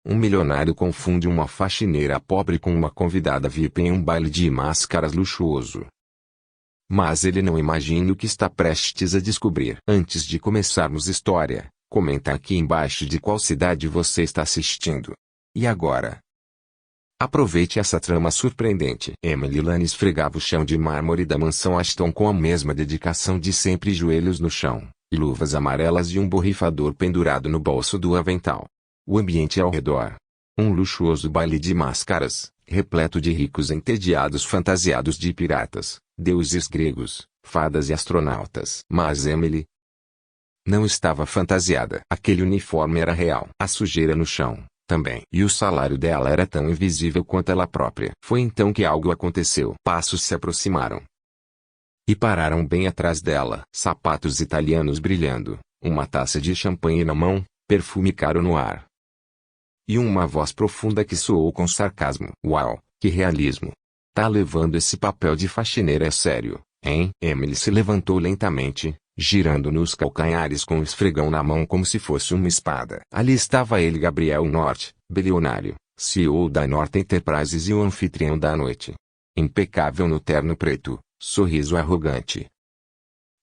Um milionário confunde uma faxineira pobre com uma convidada VIP em um baile de máscaras luxuoso. Mas ele não imagina o que está prestes a descobrir. Antes de começarmos a história, comenta aqui embaixo de qual cidade você está assistindo. E agora? Aproveite essa trama surpreendente. Emily Lane esfregava o chão de mármore da mansão Ashton com a mesma dedicação de sempre, joelhos no chão, luvas amarelas e um borrifador pendurado no bolso do avental. O ambiente ao redor. Um luxuoso baile de máscaras, repleto de ricos entediados fantasiados de piratas, deuses gregos, fadas e astronautas. Mas Emily não estava fantasiada. Aquele uniforme era real. A sujeira no chão, também. E o salário dela era tão invisível quanto ela própria. Foi então que algo aconteceu. Passos se aproximaram e pararam bem atrás dela. Sapatos italianos brilhando, uma taça de champanhe na mão, perfume caro no ar. E uma voz profunda que soou com sarcasmo. Uau, que realismo! Tá levando esse papel de faxineira a sério, hein? Emily se levantou lentamente, girando nos calcanhares com o esfregão na mão como se fosse uma espada. Ali estava ele, Gabriel Norte, bilionário, CEO da Norte Enterprises e o anfitrião da noite. Impecável no terno preto, sorriso arrogante.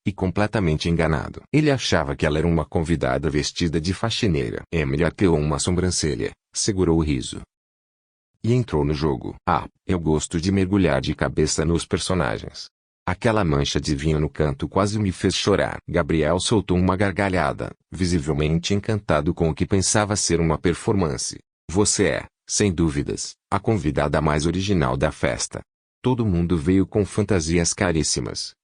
E completamente enganado. Ele achava que ela era uma convidada vestida de faxineira. Emily arqueou uma sobrancelha, segurou o riso e entrou no jogo. Eu gosto de mergulhar de cabeça nos personagens. Aquela mancha de vinho no canto quase me fez chorar. Gabriel soltou uma gargalhada, visivelmente encantado com o que pensava ser uma performance. Você é, sem dúvidas, a convidada mais original da festa. Todo mundo veio com fantasias caríssimas.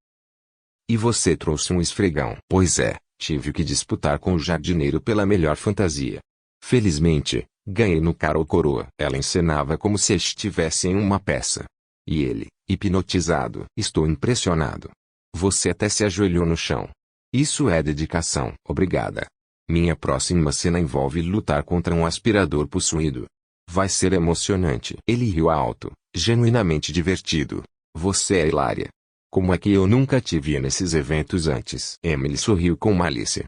E você trouxe um esfregão. Pois é, tive que disputar com o jardineiro pela melhor fantasia. Felizmente, ganhei no cara ou coroa. Ela encenava como se estivesse em uma peça. E ele, hipnotizado. Estou impressionado. Você até se ajoelhou no chão. Isso é dedicação. Obrigada. Minha próxima cena envolve lutar contra um aspirador possuído. Vai ser emocionante. Ele riu alto, genuinamente divertido. Você é hilária. Como é que eu nunca te via nesses eventos antes? Emily sorriu com malícia.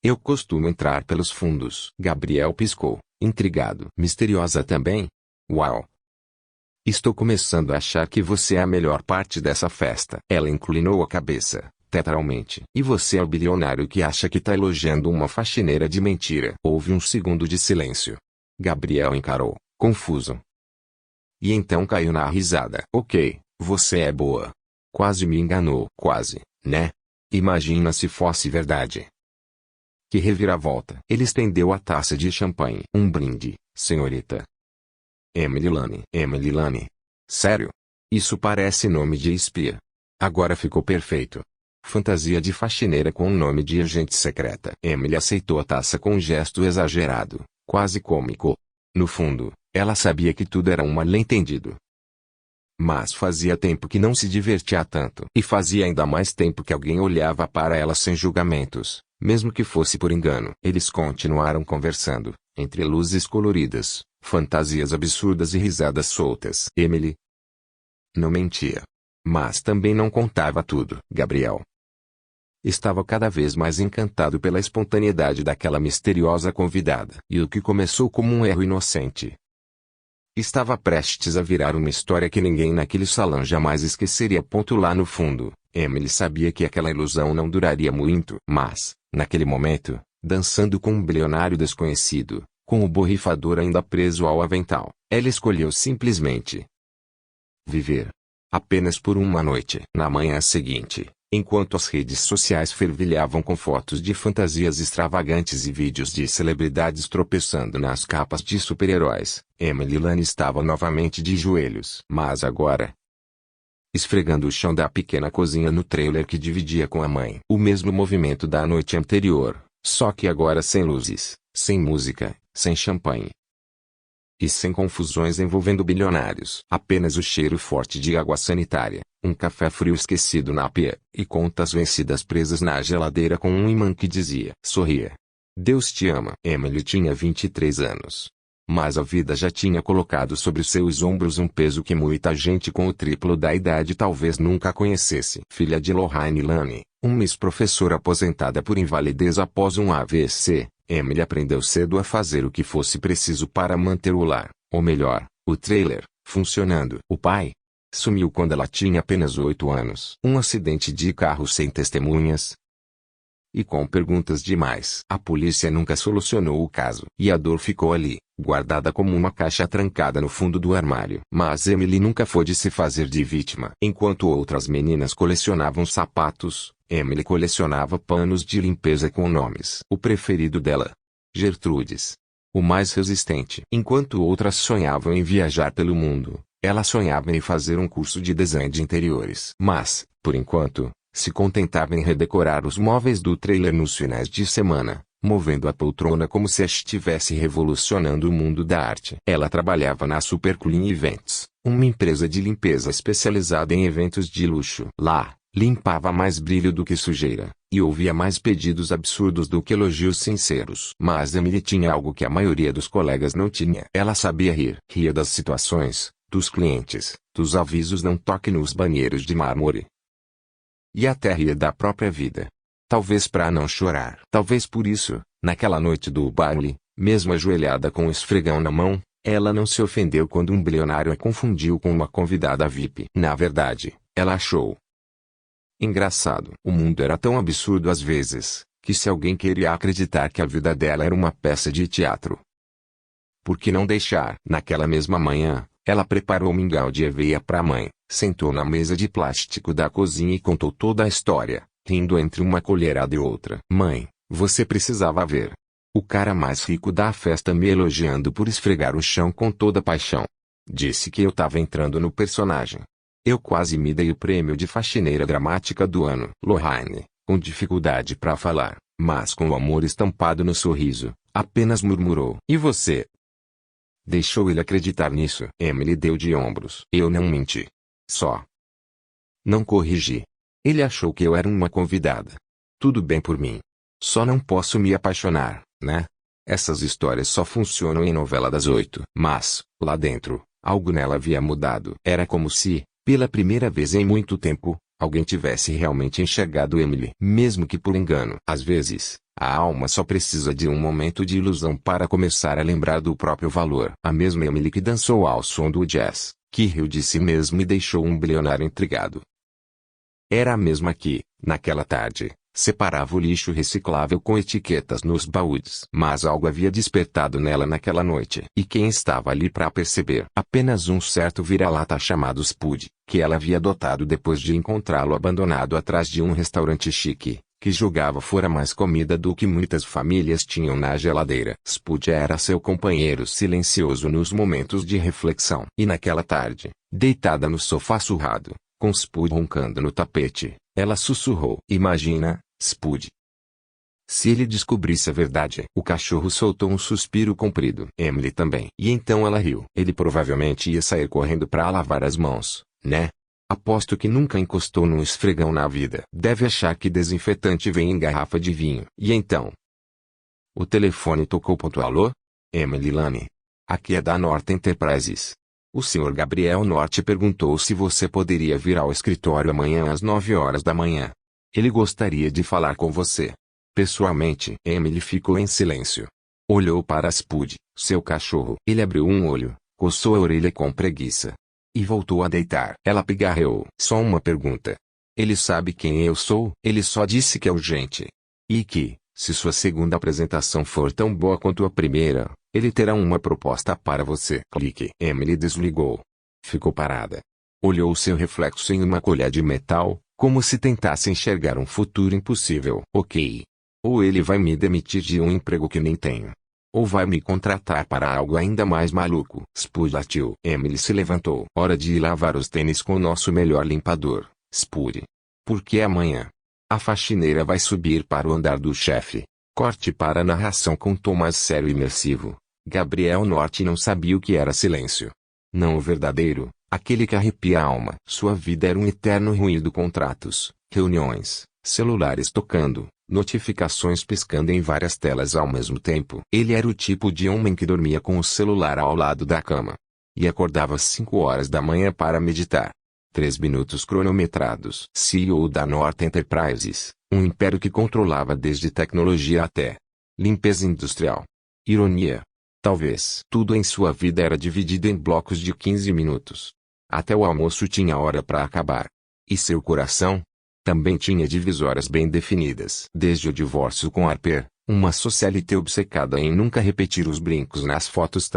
Eu costumo entrar pelos fundos. Gabriel piscou, intrigado. Misteriosa também? Uau! Estou começando a achar que você é a melhor parte dessa festa. Ela inclinou a cabeça, teatralmente. E você é o bilionário que acha que está elogiando uma faxineira de mentira. Houve um segundo de silêncio. Gabriel encarou, confuso. E então caiu na risada. Ok, você é boa. Quase me enganou. Quase, né? Imagina se fosse verdade. Que reviravolta. Ele estendeu a taça de champanhe. Um brinde, senhorita. Emily Lane. Emily Lane. Sério? Isso parece nome de espia. Agora ficou perfeito. Fantasia de faxineira com nome de agente secreta. Emily aceitou a taça com um gesto exagerado, quase cômico. No fundo, ela sabia que tudo era um mal-entendido. Mas fazia tempo que não se divertia tanto. E fazia ainda mais tempo que alguém olhava para ela sem julgamentos, mesmo que fosse por engano. Eles continuaram conversando, entre luzes coloridas, fantasias absurdas e risadas soltas. Emily não mentia. Mas também não contava tudo. Gabriel estava cada vez mais encantado pela espontaneidade daquela misteriosa convidada. E o que começou como um erro inocente estava prestes a virar uma história que ninguém naquele salão jamais esqueceria. Lá no fundo, Emily sabia que aquela ilusão não duraria muito. Mas, naquele momento, dançando com um bilionário desconhecido, com o borrifador ainda preso ao avental, ela escolheu simplesmente viver. Apenas por uma noite. Na manhã seguinte, enquanto as redes sociais fervilhavam com fotos de fantasias extravagantes e vídeos de celebridades tropeçando nas capas de super-heróis, Emily Lane estava novamente de joelhos. Mas agora, esfregando o chão da pequena cozinha no trailer que dividia com a mãe. O mesmo movimento da noite anterior, só que agora sem luzes, sem música, sem champanhe. E sem confusões envolvendo bilionários. Apenas o cheiro forte de água sanitária, um café frio esquecido na pia, e contas vencidas presas na geladeira com um imã que dizia: sorria. Deus te ama. Emily tinha 23 anos. Mas a vida já tinha colocado sobre seus ombros um peso que muita gente com o triplo da idade talvez nunca conhecesse. Filha de Lorraine Lane, uma ex-professora aposentada por invalidez após um AVC, Emily aprendeu cedo a fazer o que fosse preciso para manter o lar, ou melhor, o trailer, funcionando. O pai sumiu quando ela tinha apenas 8 anos. Um acidente de carro sem testemunhas. E com perguntas demais. A polícia nunca solucionou o caso. E a dor ficou ali, guardada como uma caixa trancada no fundo do armário. Mas Emily nunca foi de se fazer de vítima. Enquanto outras meninas colecionavam sapatos, Emily colecionava panos de limpeza com nomes. O preferido dela, Gertrudes. O mais resistente. Enquanto outras sonhavam em viajar pelo mundo, ela sonhava em fazer um curso de design de interiores. Mas, por enquanto, se contentava em redecorar os móveis do trailer nos finais de semana, movendo a poltrona como se estivesse revolucionando o mundo da arte. Ela trabalhava na Super Clean Events, uma empresa de limpeza especializada em eventos de luxo. Lá, limpava mais brilho do que sujeira, e ouvia mais pedidos absurdos do que elogios sinceros. Mas Emily tinha algo que a maioria dos colegas não tinha. Ela sabia rir. Ria das situações, dos clientes, dos avisos não toque nos banheiros de mármore. E até ria da própria vida. Talvez para não chorar. Talvez por isso, naquela noite do baile, mesmo ajoelhada com o esfregão na mão, ela não se ofendeu quando um bilionário a confundiu com uma convidada VIP. Na verdade, ela achou engraçado. O mundo era tão absurdo às vezes, que se alguém queria acreditar que a vida dela era uma peça de teatro, por que não deixar? Naquela mesma manhã, ela preparou mingau de aveia para a mãe, sentou na mesa de plástico da cozinha e contou toda a história, rindo entre uma colherada e outra. Mãe, você precisava ver o cara mais rico da festa me elogiando por esfregar o chão com toda paixão. Disse que eu estava entrando no personagem. Eu quase me dei o prêmio de faxineira dramática do ano. Lorraine, com dificuldade para falar, mas com o amor estampado no sorriso, apenas murmurou. E você? Deixou ele acreditar nisso? Emily deu de ombros. Eu não menti. Só não corrigi. Ele achou que eu era uma convidada. Tudo bem por mim. Só não posso me apaixonar, né? Essas histórias só funcionam em novela das 8. Mas, lá dentro, algo nela havia mudado. Era como se, pela primeira vez em muito tempo, alguém tivesse realmente enxergado Emily. Mesmo que por engano. Às vezes, a alma só precisa de um momento de ilusão para começar a lembrar do próprio valor. A mesma Emily que dançou ao som do jazz, que riu de si mesma e deixou um bilionário intrigado. Era a mesma que, naquela tarde, separava o lixo reciclável com etiquetas nos baús. Mas algo havia despertado nela naquela noite. E quem estava ali para perceber? Apenas um certo vira-lata chamado Spud, que ela havia adotado depois de encontrá-lo abandonado atrás de um restaurante chique, que jogava fora mais comida do que muitas famílias tinham na geladeira. Spud era seu companheiro silencioso nos momentos de reflexão. E naquela tarde, deitada no sofá surrado, com Spud roncando no tapete, ela sussurrou. Imagina, Spud. Se ele descobrisse a verdade. O cachorro soltou um suspiro comprido. Emily também. E então ela riu. Ele provavelmente ia sair correndo para lavar as mãos, né? Aposto que nunca encostou num esfregão na vida. Deve achar que desinfetante vem em garrafa de vinho. E então? O telefone tocou. Alô? Emily Lane. Aqui é da Norte Enterprises. O Sr. Gabriel Norte perguntou se você poderia vir ao escritório amanhã às 9 horas da manhã. Ele gostaria de falar com você. Pessoalmente. Emily ficou em silêncio. Olhou para Spud, seu cachorro. Ele abriu um olho, coçou a orelha com preguiça e voltou a deitar. Ela pigarreou. Só uma pergunta. Ele sabe quem eu sou? Ele só disse que é urgente. E que, se sua segunda apresentação for tão boa quanto a primeira, ele terá uma proposta para você. Clique. Emily desligou. Ficou parada. Olhou seu reflexo em uma colher de metal, como se tentasse enxergar um futuro impossível. Ok. Ou ele vai me demitir de um emprego que nem tenho, ou vai me contratar para algo ainda mais maluco. Spud latiu. Emily se levantou. Hora de ir lavar os tênis com o nosso melhor limpador, Spud. Porque amanhã a faxineira vai subir para o andar do chefe. Corte para a narração com tom mais sério e imersivo. Gabriel Norte não sabia o que era silêncio. Não o verdadeiro, aquele que arrepia a alma. Sua vida era um eterno ruído. Contratos, reuniões, celulares tocando, notificações piscando em várias telas ao mesmo tempo. Ele era o tipo de homem que dormia com o celular ao lado da cama e acordava às 5 horas da manhã para meditar. 3 minutos cronometrados. CEO da Norte Enterprises, um império que controlava desde tecnologia até Limpeza industrial. Ironia. Talvez tudo em sua vida era dividido em blocos de 15 minutos. Até o almoço tinha hora para acabar. E seu coração? Também tinha divisórias bem definidas. Desde o divórcio com Harper, uma socialité obcecada em nunca repetir os brincos nas fotos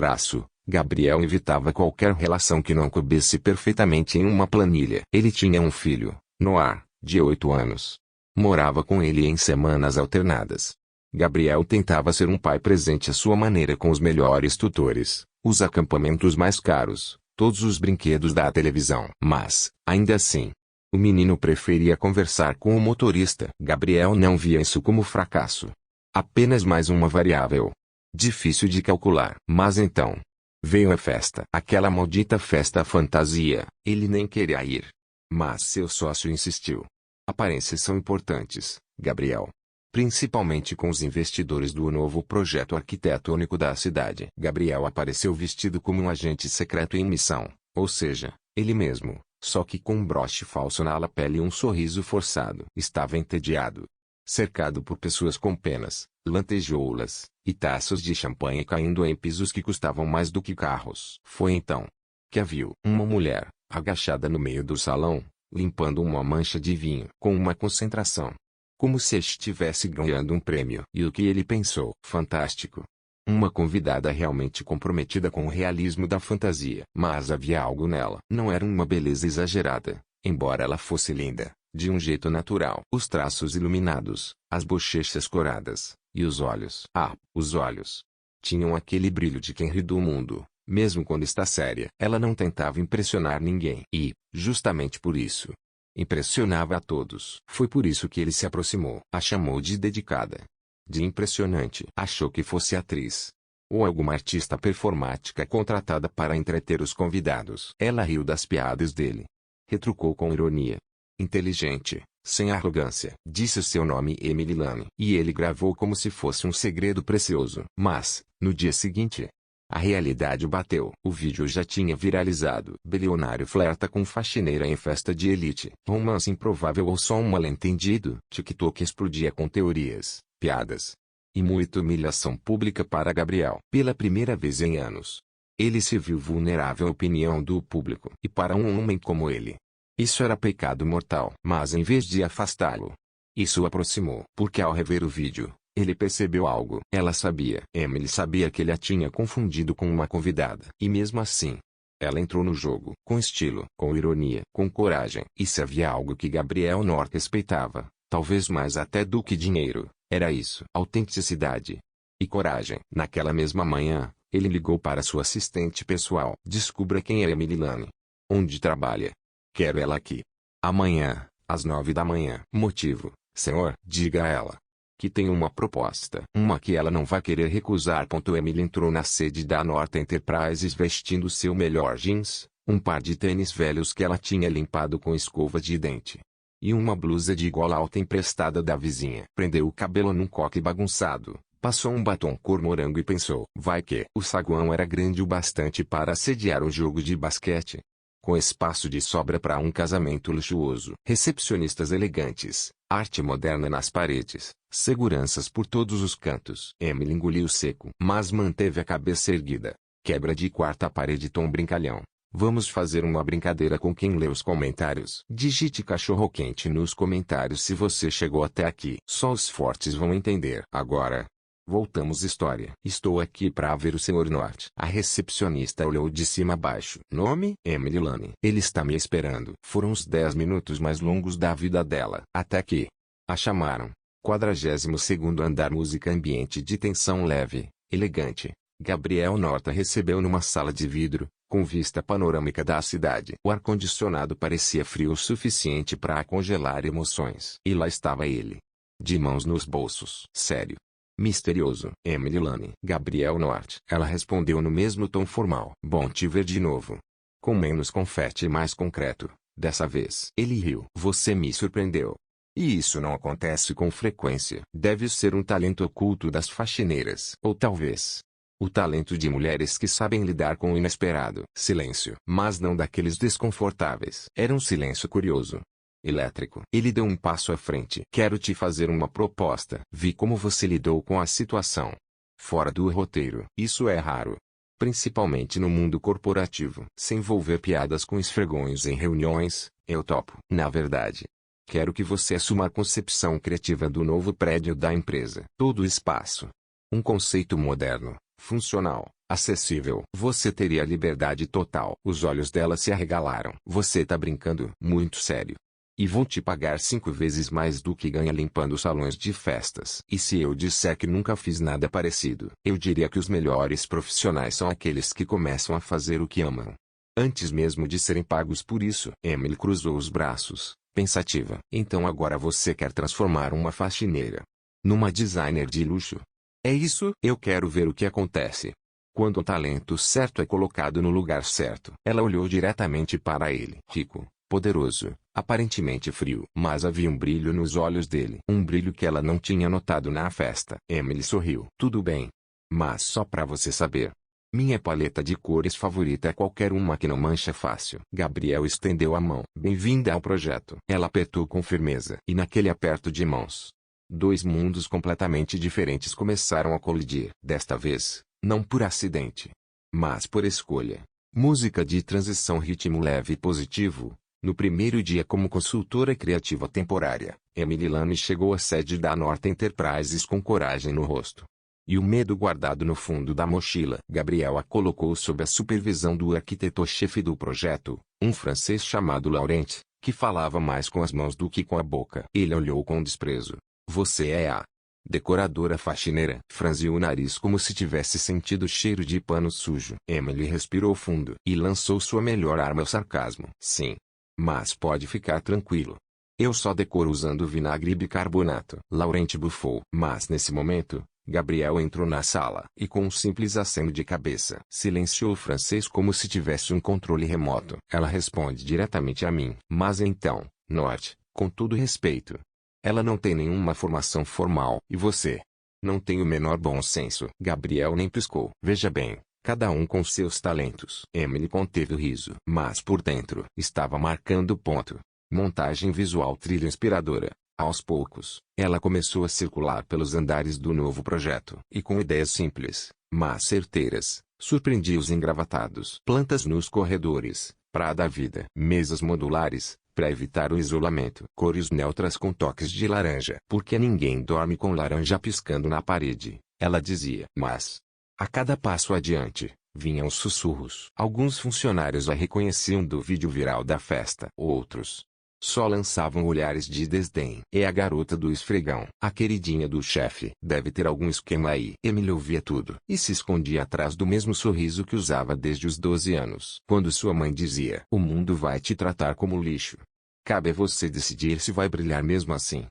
Gabriel evitava qualquer relação que não coubesse perfeitamente em uma planilha. Ele tinha um filho, Noah, de 8 anos. Morava com ele em semanas alternadas. Gabriel tentava ser um pai presente à sua maneira com os melhores tutores, os acampamentos mais caros, todos os brinquedos da televisão. Mas, ainda assim, o menino preferia conversar com o motorista. Gabriel não via isso como fracasso. Apenas mais uma variável. Difícil de calcular. Mas então, veio a festa. Aquela maldita festa fantasia. Ele nem queria ir. Mas seu sócio insistiu. Aparências são importantes, Gabriel. Principalmente com os investidores do novo projeto arquitetônico da cidade. Gabriel apareceu vestido como um agente secreto em missão, ou seja, ele mesmo, só que com um broche falso na lapela e um sorriso forçado. Estava entediado. Cercado por pessoas com penas, lantejoulas, e taças de champanhe caindo em pisos que custavam mais do que carros. Foi então que a viu. Uma mulher, agachada no meio do salão, limpando uma mancha de vinho com uma concentração. Como se estivesse ganhando um prêmio. E o que ele pensou? Fantástico. Uma convidada realmente comprometida com o realismo da fantasia. Mas havia algo nela. Não era uma beleza exagerada, embora ela fosse linda, de um jeito natural. Os traços iluminados, as bochechas coradas, e os olhos. Os olhos. Tinham aquele brilho de quem ri do mundo, mesmo quando está séria. Ela não tentava impressionar ninguém. E, justamente por isso, impressionava a todos. Foi por isso que ele se aproximou. A chamou de dedicada. De impressionante. Achou que fosse atriz. Ou alguma artista performática contratada para entreter os convidados. Ela riu das piadas dele. Retrucou com ironia. Inteligente, sem arrogância. Disse seu nome Emily Lane. E ele gravou como se fosse um segredo precioso. Mas, no dia seguinte, a realidade bateu. O vídeo já tinha viralizado. Bilionário flerta com faxineira em festa de elite. Romance improvável ou só um mal-entendido? TikTok explodia com teorias, piadas e muita humilhação pública para Gabriel. Pela primeira vez em anos, ele se viu vulnerável à opinião do público. E para um homem como ele, isso era pecado mortal. Mas em vez de afastá-lo, isso o aproximou. Porque ao rever o vídeo, ele percebeu algo. Ela sabia. Emily sabia que ele a tinha confundido com uma convidada. E mesmo assim, ela entrou no jogo. Com estilo, com ironia, com coragem. E se havia algo que Gabriel Norte respeitava, talvez mais até do que dinheiro, era isso. Autenticidade e coragem. Naquela mesma manhã, ele ligou para sua assistente pessoal. Descubra quem é Emily Lane. Onde trabalha. Quero ela aqui. Amanhã, às 9 da manhã. Motivo, senhor? Diga a ela que tem uma proposta. Uma que ela não vai querer recusar. Emily entrou na sede da Norte Enterprises vestindo seu melhor jeans, um par de tênis velhos que ela tinha limpado com escova de dente, e uma blusa de gola alta emprestada da vizinha. Prendeu o cabelo num coque bagunçado, passou um batom cor morango e pensou, vai que o saguão era grande o bastante para assediar um jogo de basquete, com espaço de sobra para um casamento luxuoso. Recepcionistas elegantes, arte moderna nas paredes, seguranças por todos os cantos. Emily engoliu seco, mas manteve a cabeça erguida. Quebra de quarta parede tom brincalhão. Vamos fazer uma brincadeira com quem lê os comentários. Digite cachorro quente nos comentários se você chegou até aqui. Só os fortes vão entender. Agora, voltamos história. Estou aqui para ver o Sr. Norte. A recepcionista olhou de cima a baixo. Nome? Emily Lane. Ele está me esperando. Foram os 10 minutos mais longos da vida dela. Até que a chamaram. 42º andar. Música ambiente de tensão leve, elegante. Gabriel Norte recebeu numa sala de vidro, com vista panorâmica da cidade. O ar-condicionado parecia frio o suficiente para congelar emoções. E lá estava ele. De mãos nos bolsos. Sério. Misterioso. Emily Lane. Gabriel Norte. Ela respondeu no mesmo tom formal. Bom te ver de novo. Com menos confete e mais concreto, dessa vez. Ele riu. Você me surpreendeu. E isso não acontece com frequência. Deve ser um talento oculto das faxineiras. Ou talvez o talento de mulheres que sabem lidar com o inesperado. Silêncio. Mas não daqueles desconfortáveis. Era um silêncio curioso. elétrico. Ele deu um passo à frente. Quero te fazer uma proposta. Vi como você lidou com a situação. Fora do roteiro. Isso é raro. Principalmente no mundo corporativo. Se envolver piadas com esfregões em reuniões, eu topo. Na verdade, quero que você assuma a concepção criativa do novo prédio da empresa. Todo o espaço. Um conceito moderno, funcional, acessível. Você teria liberdade total. Os olhos dela se arregalaram. Você tá brincando? Muito sério. E vão te pagar 5 vezes mais do que ganha limpando salões de festas. E se eu disser que nunca fiz nada parecido? Eu diria que os melhores profissionais são aqueles que começam a fazer o que amam, antes mesmo de serem pagos por isso. Emily cruzou os braços, pensativa. Então agora você quer transformar uma faxineira numa designer de luxo? É isso? Eu quero ver o que acontece quando o talento certo é colocado no lugar certo. Ela olhou diretamente para ele. Rico, poderoso, aparentemente frio. Mas havia um brilho nos olhos dele. Um brilho que ela não tinha notado na festa. Emily sorriu. Tudo bem. Mas só pra você saber, minha paleta de cores favorita é qualquer uma que não mancha fácil. Gabriel estendeu a mão. Bem-vinda ao projeto. Ela apertou com firmeza. E naquele aperto de mãos, 2 mundos completamente diferentes começaram a colidir. Desta vez, não por acidente, mas por escolha. Música de transição, ritmo leve e positivo. No primeiro dia como consultora criativa temporária, Emily Lane chegou à sede da Norte Enterprises com coragem no rosto e o medo guardado no fundo da mochila. Gabriel a colocou sob a supervisão do arquiteto-chefe do projeto, um francês chamado Laurent, que falava mais com as mãos do que com a boca. Ele olhou com desprezo. Você é a decoradora faxineira. Franziu o nariz como se tivesse sentido o cheiro de pano sujo. Emily respirou fundo e lançou sua melhor arma, o sarcasmo. Sim. Mas pode ficar tranquilo. Eu só decoro usando vinagre e bicarbonato. Laurent bufou. Mas nesse momento, Gabriel entrou na sala e com um simples aceno de cabeça silenciou o francês como se tivesse um controle remoto. Ela responde diretamente a mim. Mas então, Norte, com todo respeito, ela não tem nenhuma formação formal. E você? Não tem o menor bom senso. Gabriel nem piscou. Veja bem, cada um com seus talentos. Emily conteve o riso. Mas por dentro, estava marcando ponto. Montagem visual, trilha inspiradora. Aos poucos, ela começou a circular pelos andares do novo projeto. E com ideias simples, mas certeiras, surpreendia os engravatados. Plantas nos corredores, para dar vida. Mesas modulares, para evitar o isolamento. Cores neutras com toques de laranja. Porque ninguém dorme com laranja piscando na parede, ela dizia. Mas, a cada passo adiante, vinham os sussurros. Alguns funcionários a reconheciam do vídeo viral da festa. Outros só lançavam olhares de desdém. É a garota do esfregão. A queridinha do chefe. Deve ter algum esquema aí. Emily ouvia tudo e se escondia atrás do mesmo sorriso que usava desde os 12 anos. Quando sua mãe dizia: o mundo vai te tratar como lixo. Cabe a você decidir se vai brilhar mesmo assim.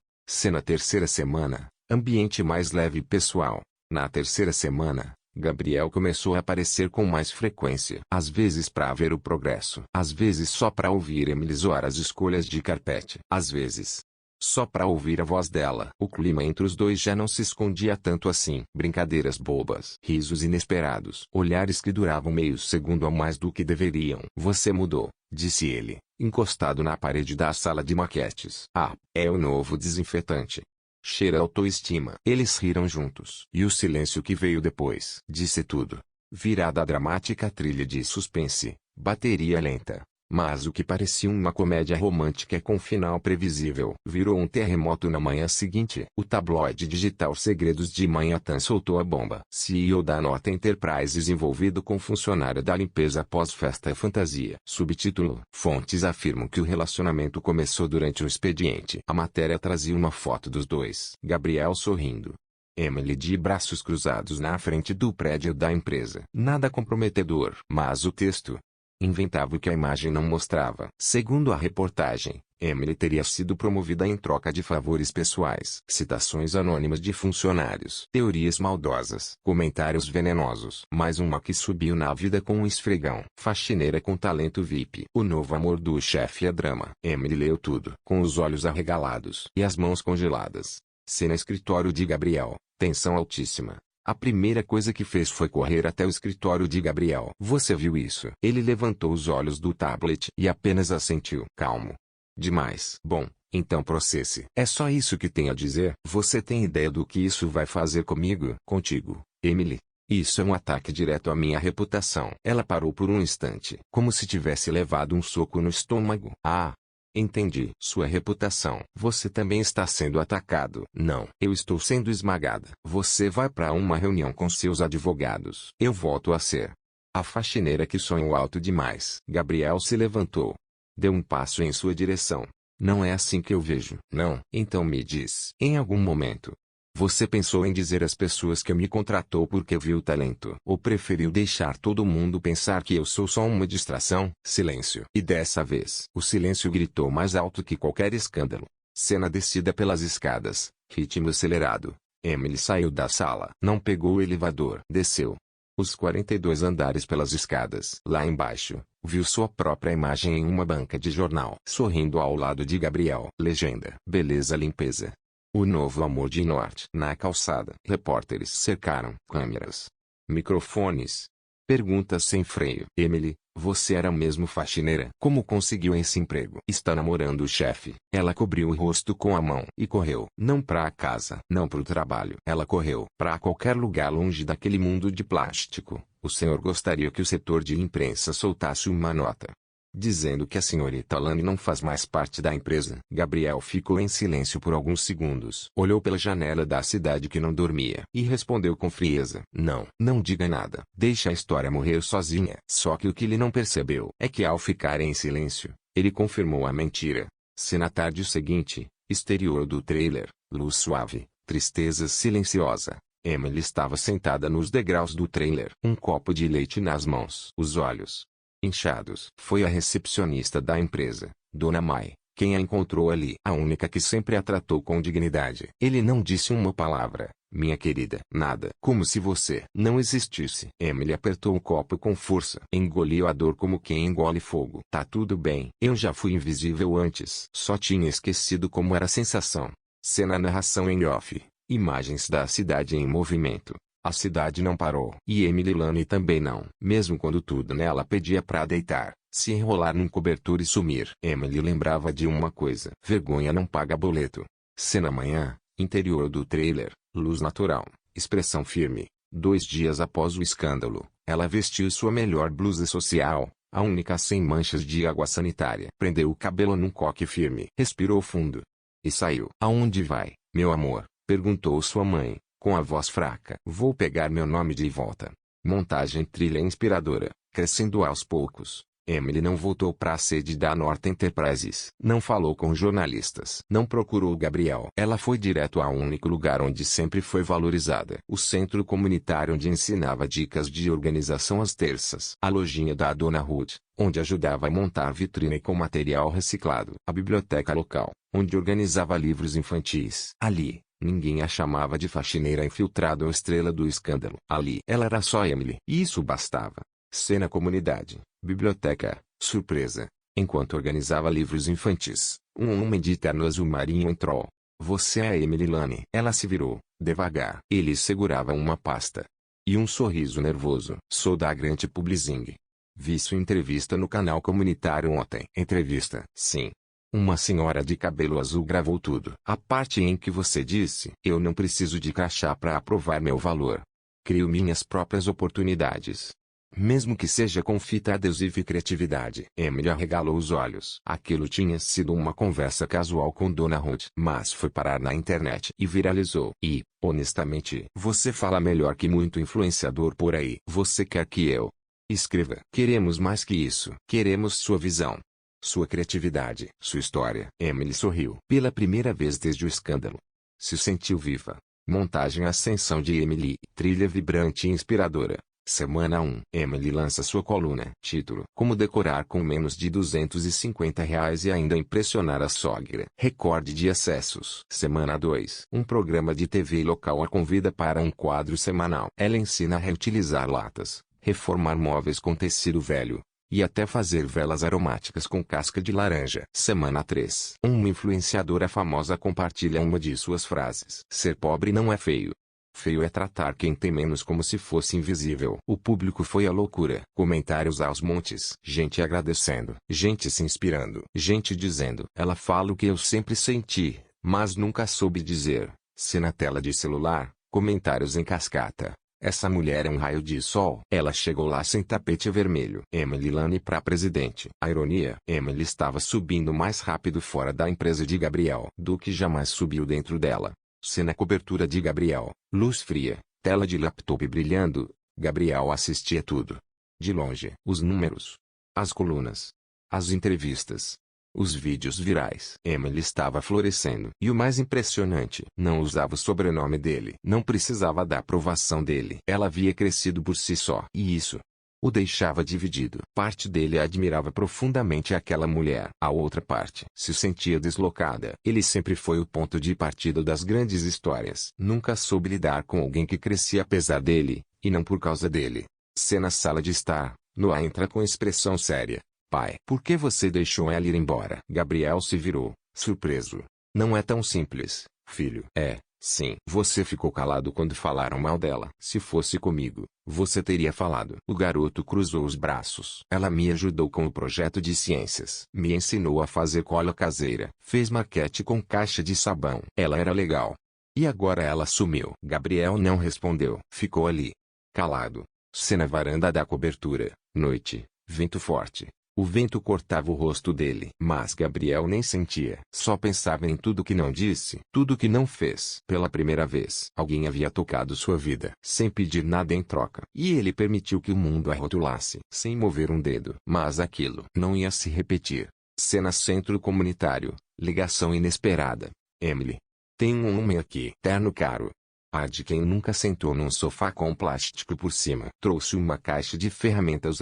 Na terceira semana, ambiente mais leve e pessoal. Na terceira semana, Gabriel começou a aparecer com mais frequência. Às vezes para ver o progresso. Às vezes só para ouvir Emily zoar as escolhas de carpete. Às vezes só para ouvir a voz dela. O clima entre os dois já não se escondia tanto assim. Brincadeiras bobas. Risos inesperados. Olhares que duravam meio segundo a mais do que deveriam. Você mudou, disse ele, encostado na parede da sala de maquetes. Ah, é o novo desinfetante. Cheira autoestima. Eles riram juntos. E o silêncio que veio depois disse tudo. Virada a dramática trilha de suspense, bateria lenta. Mas o que parecia uma comédia romântica com final previsível virou um terremoto na manhã seguinte. O tabloide digital Segredos de Manhattan soltou a bomba. CEO da Norte Enterprises envolvido com funcionária da limpeza após festa é fantasia. Subtítulo: fontes afirmam que o relacionamento começou durante o expediente. A matéria trazia uma foto dos dois. Gabriel sorrindo. Emily de braços cruzados na frente do prédio da empresa. Nada comprometedor. Mas o texto inventava o que a imagem não mostrava. Segundo a reportagem, Emily teria sido promovida em troca de favores pessoais. Citações anônimas de funcionários. Teorias maldosas. Comentários venenosos. Mais uma que subiu na vida com um esfregão. Faxineira com talento VIP. O novo amor do chefe é drama. Emily leu tudo, com os olhos arregalados e as mãos congeladas. Cena escritório de Gabriel. Tensão altíssima. A primeira coisa que fez foi correr até o escritório de Gabriel. Você viu isso? Ele levantou os olhos do tablet e apenas assentiu. Calmo. Demais. Bom, então processe. É só isso que tem a dizer? Você tem ideia do que isso vai fazer comigo? Contigo, Emily? Isso é um ataque direto à minha reputação. Ela parou por um instante, como se tivesse levado um soco no estômago. Ah! Entendi. Sua reputação. Você também está sendo atacado. Não. Eu estou sendo esmagada. Você vai para uma reunião com seus advogados. Eu volto a ser a faxineira que sonhou alto demais. Gabriel se levantou. Deu um passo em sua direção. Não é assim que eu vejo. Não. Então me diz. Em algum momento, você pensou em dizer às pessoas que me contratou porque viu talento? Ou preferiu deixar todo mundo pensar que eu sou só uma distração? Silêncio. E dessa vez, o silêncio gritou mais alto que qualquer escândalo. Cena descida pelas escadas, ritmo acelerado. Emily saiu da sala. Não pegou o elevador. Desceu os 42 andares pelas escadas. Lá embaixo, viu sua própria imagem em uma banca de jornal. Sorrindo ao lado de Gabriel. Legenda. Beleza limpeza. O novo amor de Norte. Na calçada. Repórteres cercaram. Câmeras. Microfones. Perguntas sem freio. Emily, você era mesmo faxineira? Como conseguiu esse emprego? Está namorando o chefe. Ela cobriu o rosto com a mão e correu. Não para casa. Não para o trabalho. Ela correu para qualquer lugar longe daquele mundo de plástico. O senhor gostaria que o setor de imprensa soltasse uma nota dizendo que a senhorita Lane não faz mais parte da empresa. Gabriel ficou em silêncio por alguns segundos. Olhou pela janela da cidade que não dormia e respondeu com frieza. Não, não diga nada. Deixa a história morrer sozinha. Só que o que ele não percebeu é que ao ficar em silêncio, ele confirmou a mentira. Se na tarde seguinte, exterior do trailer, luz suave, tristeza silenciosa, Emily estava sentada nos degraus do trailer. Um copo de leite nas mãos. Os olhos inchados. Foi a recepcionista da empresa, Dona Mai, quem a encontrou ali. A única que sempre a tratou com dignidade. Ele não disse uma palavra, minha querida. Nada. Como se você não existisse. Emily apertou o copo com força. Engoliu a dor como quem engole fogo. Tá tudo bem. Eu já fui invisível antes. Só tinha esquecido como era a sensação. Cena narração em off. Imagens da cidade em movimento. A cidade não parou. E Emily Lane também não. Mesmo quando tudo nela pedia pra deitar, se enrolar num cobertor e sumir. Emily lembrava de uma coisa. Vergonha não paga boleto. Cena manhã, interior do trailer, luz natural, expressão firme. 2 dias após o escândalo, ela vestiu sua melhor blusa social, a única sem manchas de água sanitária. Prendeu o cabelo num coque firme. Respirou fundo. E saiu. Aonde vai, meu amor? Perguntou sua mãe, com a voz fraca. Vou pegar meu nome de volta. Montagem trilha inspiradora, crescendo aos poucos. Emily não voltou para a sede da Norte Enterprises. Não falou com jornalistas. Não procurou Gabriel. Ela foi direto ao único lugar onde sempre foi valorizada. O centro comunitário onde ensinava dicas de organização às terças. A lojinha da Dona Ruth, onde ajudava a montar vitrine com material reciclado. A biblioteca local, onde organizava livros infantis. Ali, ninguém a chamava de faxineira infiltrada ou estrela do escândalo. Ali, ela era só Emily. E isso bastava. Cena comunidade, biblioteca, surpresa. Enquanto organizava livros infantis, um homem de terno azul marinho entrou. Você é a Emily Lane. Ela se virou, devagar. Ele segurava uma pasta. E um sorriso nervoso. Sou da Grant Publishing. Vi sua entrevista no canal comunitário ontem. Entrevista? Sim. Uma senhora de cabelo azul gravou tudo. A parte em que você disse: eu não preciso de crachá para aprovar meu valor. Crio minhas próprias oportunidades. Mesmo que seja com fita adesiva e criatividade. Emily arregalou os olhos. Aquilo tinha sido uma conversa casual com Dona Ruth. Mas foi parar na internet e viralizou. E, honestamente, você fala melhor que muito influenciador por aí. Você quer que eu escreva? Queremos mais que isso. Queremos sua visão. Sua criatividade. Sua história. Emily sorriu. Pela primeira vez desde o escândalo. Se sentiu viva. Montagem Ascensão de Emily. Trilha vibrante e inspiradora. Semana 1. Emily lança sua coluna. Título: Como decorar com menos de R$ 250 e ainda impressionar a sogra. Recorde de acessos. Semana 2. Um programa de TV local a convida para um quadro semanal. Ela ensina a reutilizar latas, reformar móveis com tecido velho, e até fazer velas aromáticas com casca de laranja. Semana 3. Uma influenciadora famosa compartilha uma de suas frases. Ser pobre não é feio. Feio é tratar quem tem menos como se fosse invisível. O público foi à loucura. Comentários aos montes. Gente agradecendo. Gente se inspirando. Gente dizendo. Ela fala o que eu sempre senti, mas nunca soube dizer. Se na tela de celular, comentários em cascata. Essa mulher é um raio de sol. Ela chegou lá sem tapete vermelho. Emily Lane para presidente. A ironia. Emily estava subindo mais rápido fora da empresa de Gabriel do que jamais subiu dentro dela. Cena cobertura de Gabriel. Luz fria. Tela de laptop brilhando. Gabriel assistia tudo. De longe. Os números. As colunas. As entrevistas. Os vídeos virais. Emily estava florescendo. E o mais impressionante, não usava o sobrenome dele. Não precisava da aprovação dele. Ela havia crescido por si só. E isso o deixava dividido. Parte dele admirava profundamente aquela mulher. A outra parte se sentia deslocada. Ele sempre foi o ponto de partida das grandes histórias. Nunca soube lidar com alguém que crescia apesar dele, e não por causa dele. Cena sala de estar. Noah entra com expressão séria. Pai, por que você deixou ela ir embora? Gabriel se virou, surpreso. Não é tão simples, filho. É, sim. Você ficou calado quando falaram mal dela. Se fosse comigo, você teria falado. O garoto cruzou os braços. Ela me ajudou com o projeto de ciências. Me ensinou a fazer cola caseira. Fez maquete com caixa de sabão. Ela era legal. E agora ela sumiu. Gabriel não respondeu. Ficou ali, calado. Cena varanda da cobertura. Noite. Vento forte. O vento cortava o rosto dele. Mas Gabriel nem sentia. Só pensava em tudo que não disse. Tudo que não fez. Pela primeira vez, alguém havia tocado sua vida. Sem pedir nada em troca. E ele permitiu que o mundo a rotulasse. Sem mover um dedo. Mas aquilo não ia se repetir. Cena centro comunitário. Ligação inesperada. Emily. Tem um homem aqui. Terno caro. Ar de quem nunca sentou num sofá com plástico por cima. Trouxe uma caixa de ferramentas.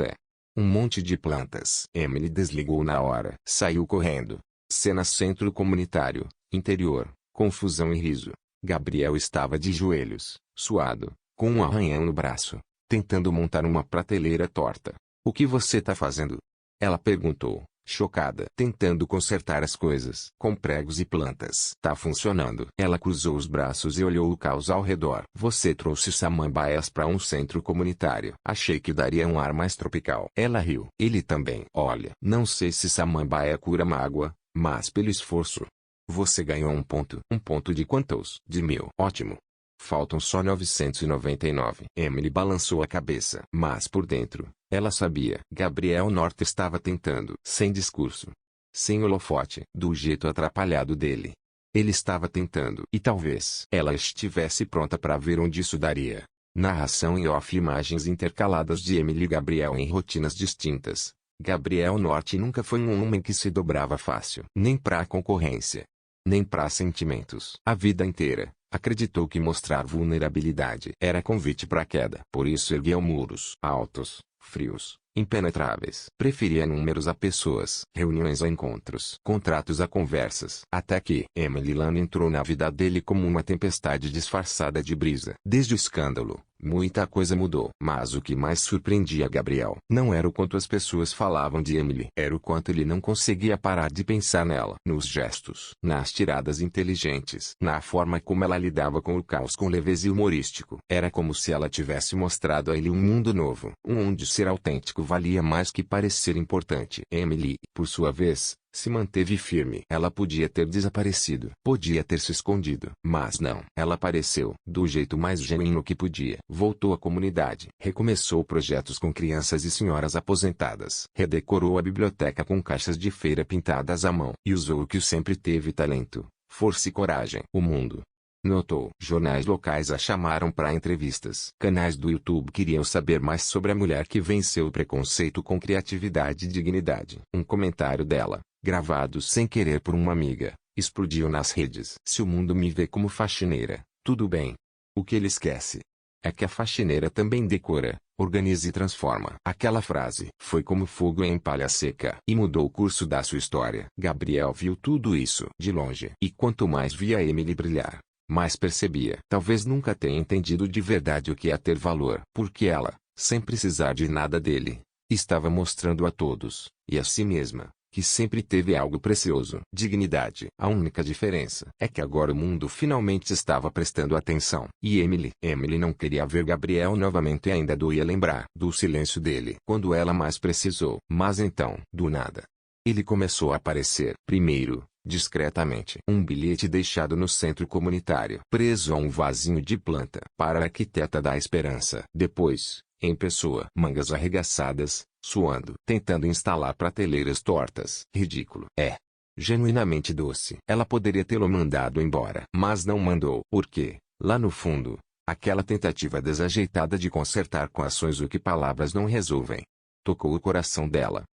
Um monte de plantas. Emily desligou na hora. Saiu correndo. Cena centro comunitário, interior, confusão e riso. Gabriel estava de joelhos, suado, com um arranhão no braço, tentando montar uma prateleira torta. O que você tá fazendo? Ela perguntou, chocada. Tentando consertar as coisas. Com pregos e plantas. Tá funcionando. Ela cruzou os braços e olhou o caos ao redor. Você trouxe samambaias para um centro comunitário. Achei que daria um ar mais tropical. Ela riu. Ele também. Olha, não sei se samambaia cura mágoa, mas pelo esforço. Você ganhou um ponto. Um ponto de quantos? De 1000. Ótimo. Faltam só 999. Emily balançou a cabeça. Mas por dentro, ela sabia. Gabriel Norte estava tentando. Sem discurso. Sem holofote. Do jeito atrapalhado dele. Ele estava tentando. E talvez ela estivesse pronta para ver onde isso daria. Narração em off, imagens intercaladas de Emily e Gabriel em rotinas distintas. Gabriel Norte nunca foi um homem que se dobrava fácil. Nem pra concorrência. Nem pra sentimentos. A vida inteira, acreditou que mostrar vulnerabilidade era convite para queda. Por isso ergueu muros altos, frios, impenetráveis. Preferia números a pessoas, reuniões a encontros, contratos a conversas. Até que Emily Lane entrou na vida dele como uma tempestade disfarçada de brisa. Desde o escândalo, muita coisa mudou. Mas o que mais surpreendia Gabriel não era o quanto as pessoas falavam de Emily. Era o quanto ele não conseguia parar de pensar nela. Nos gestos, nas tiradas inteligentes, na forma como ela lidava com o caos com leveza e humorístico. Era como se ela tivesse mostrado a ele um mundo novo. Onde ser autêntico valia mais que parecer importante. Emily, por sua vez, se manteve firme. Ela podia ter desaparecido. Podia ter se escondido. Mas não. Ela apareceu, do jeito mais genuíno que podia. Voltou à comunidade. Recomeçou projetos com crianças e senhoras aposentadas. Redecorou a biblioteca com caixas de feira pintadas à mão. E usou o que sempre teve: talento, força e coragem. O mundo notou. Jornais locais a chamaram para entrevistas. Canais do YouTube queriam saber mais sobre a mulher que venceu o preconceito com criatividade e dignidade. Um comentário dela, gravado sem querer por uma amiga, explodiu nas redes. Se o mundo me vê como faxineira, tudo bem. O que ele esquece é que a faxineira também decora, organiza e transforma. Aquela frase foi como fogo em palha seca e mudou o curso da sua história. Gabriel viu tudo isso de longe. E quanto mais via Emily brilhar, mais percebia. Talvez nunca tenha entendido de verdade o que é ter valor. Porque ela, sem precisar de nada dele, estava mostrando a todos, e a si mesma, que sempre teve algo precioso. Dignidade. A única diferença é que agora o mundo finalmente estava prestando atenção. E Emily não queria ver Gabriel novamente e ainda doía lembrar do silêncio dele quando ela mais precisou. Mas então, do nada, ele começou a aparecer. Primeiro, discretamente, um bilhete deixado no centro comunitário, preso a um vasinho de planta para a arquiteta da esperança. Depois, em pessoa, mangas arregaçadas, suando, tentando instalar prateleiras tortas. Ridículo. É. Genuinamente doce. Ela poderia tê-lo mandado embora, mas não mandou. Porque, lá no fundo, aquela tentativa desajeitada de consertar com ações o que palavras não resolvem, tocou o coração dela.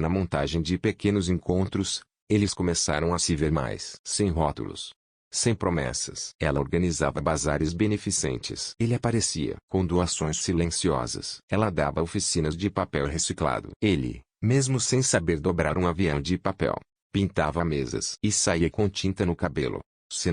Na montagem de pequenos encontros, eles começaram a se ver mais. Sem rótulos. Sem promessas. Ela organizava bazares beneficentes. Ele aparecia com doações silenciosas. Ela dava oficinas de papel reciclado. Ele, mesmo sem saber dobrar um avião de papel, pintava mesas e saía com tinta no cabelo.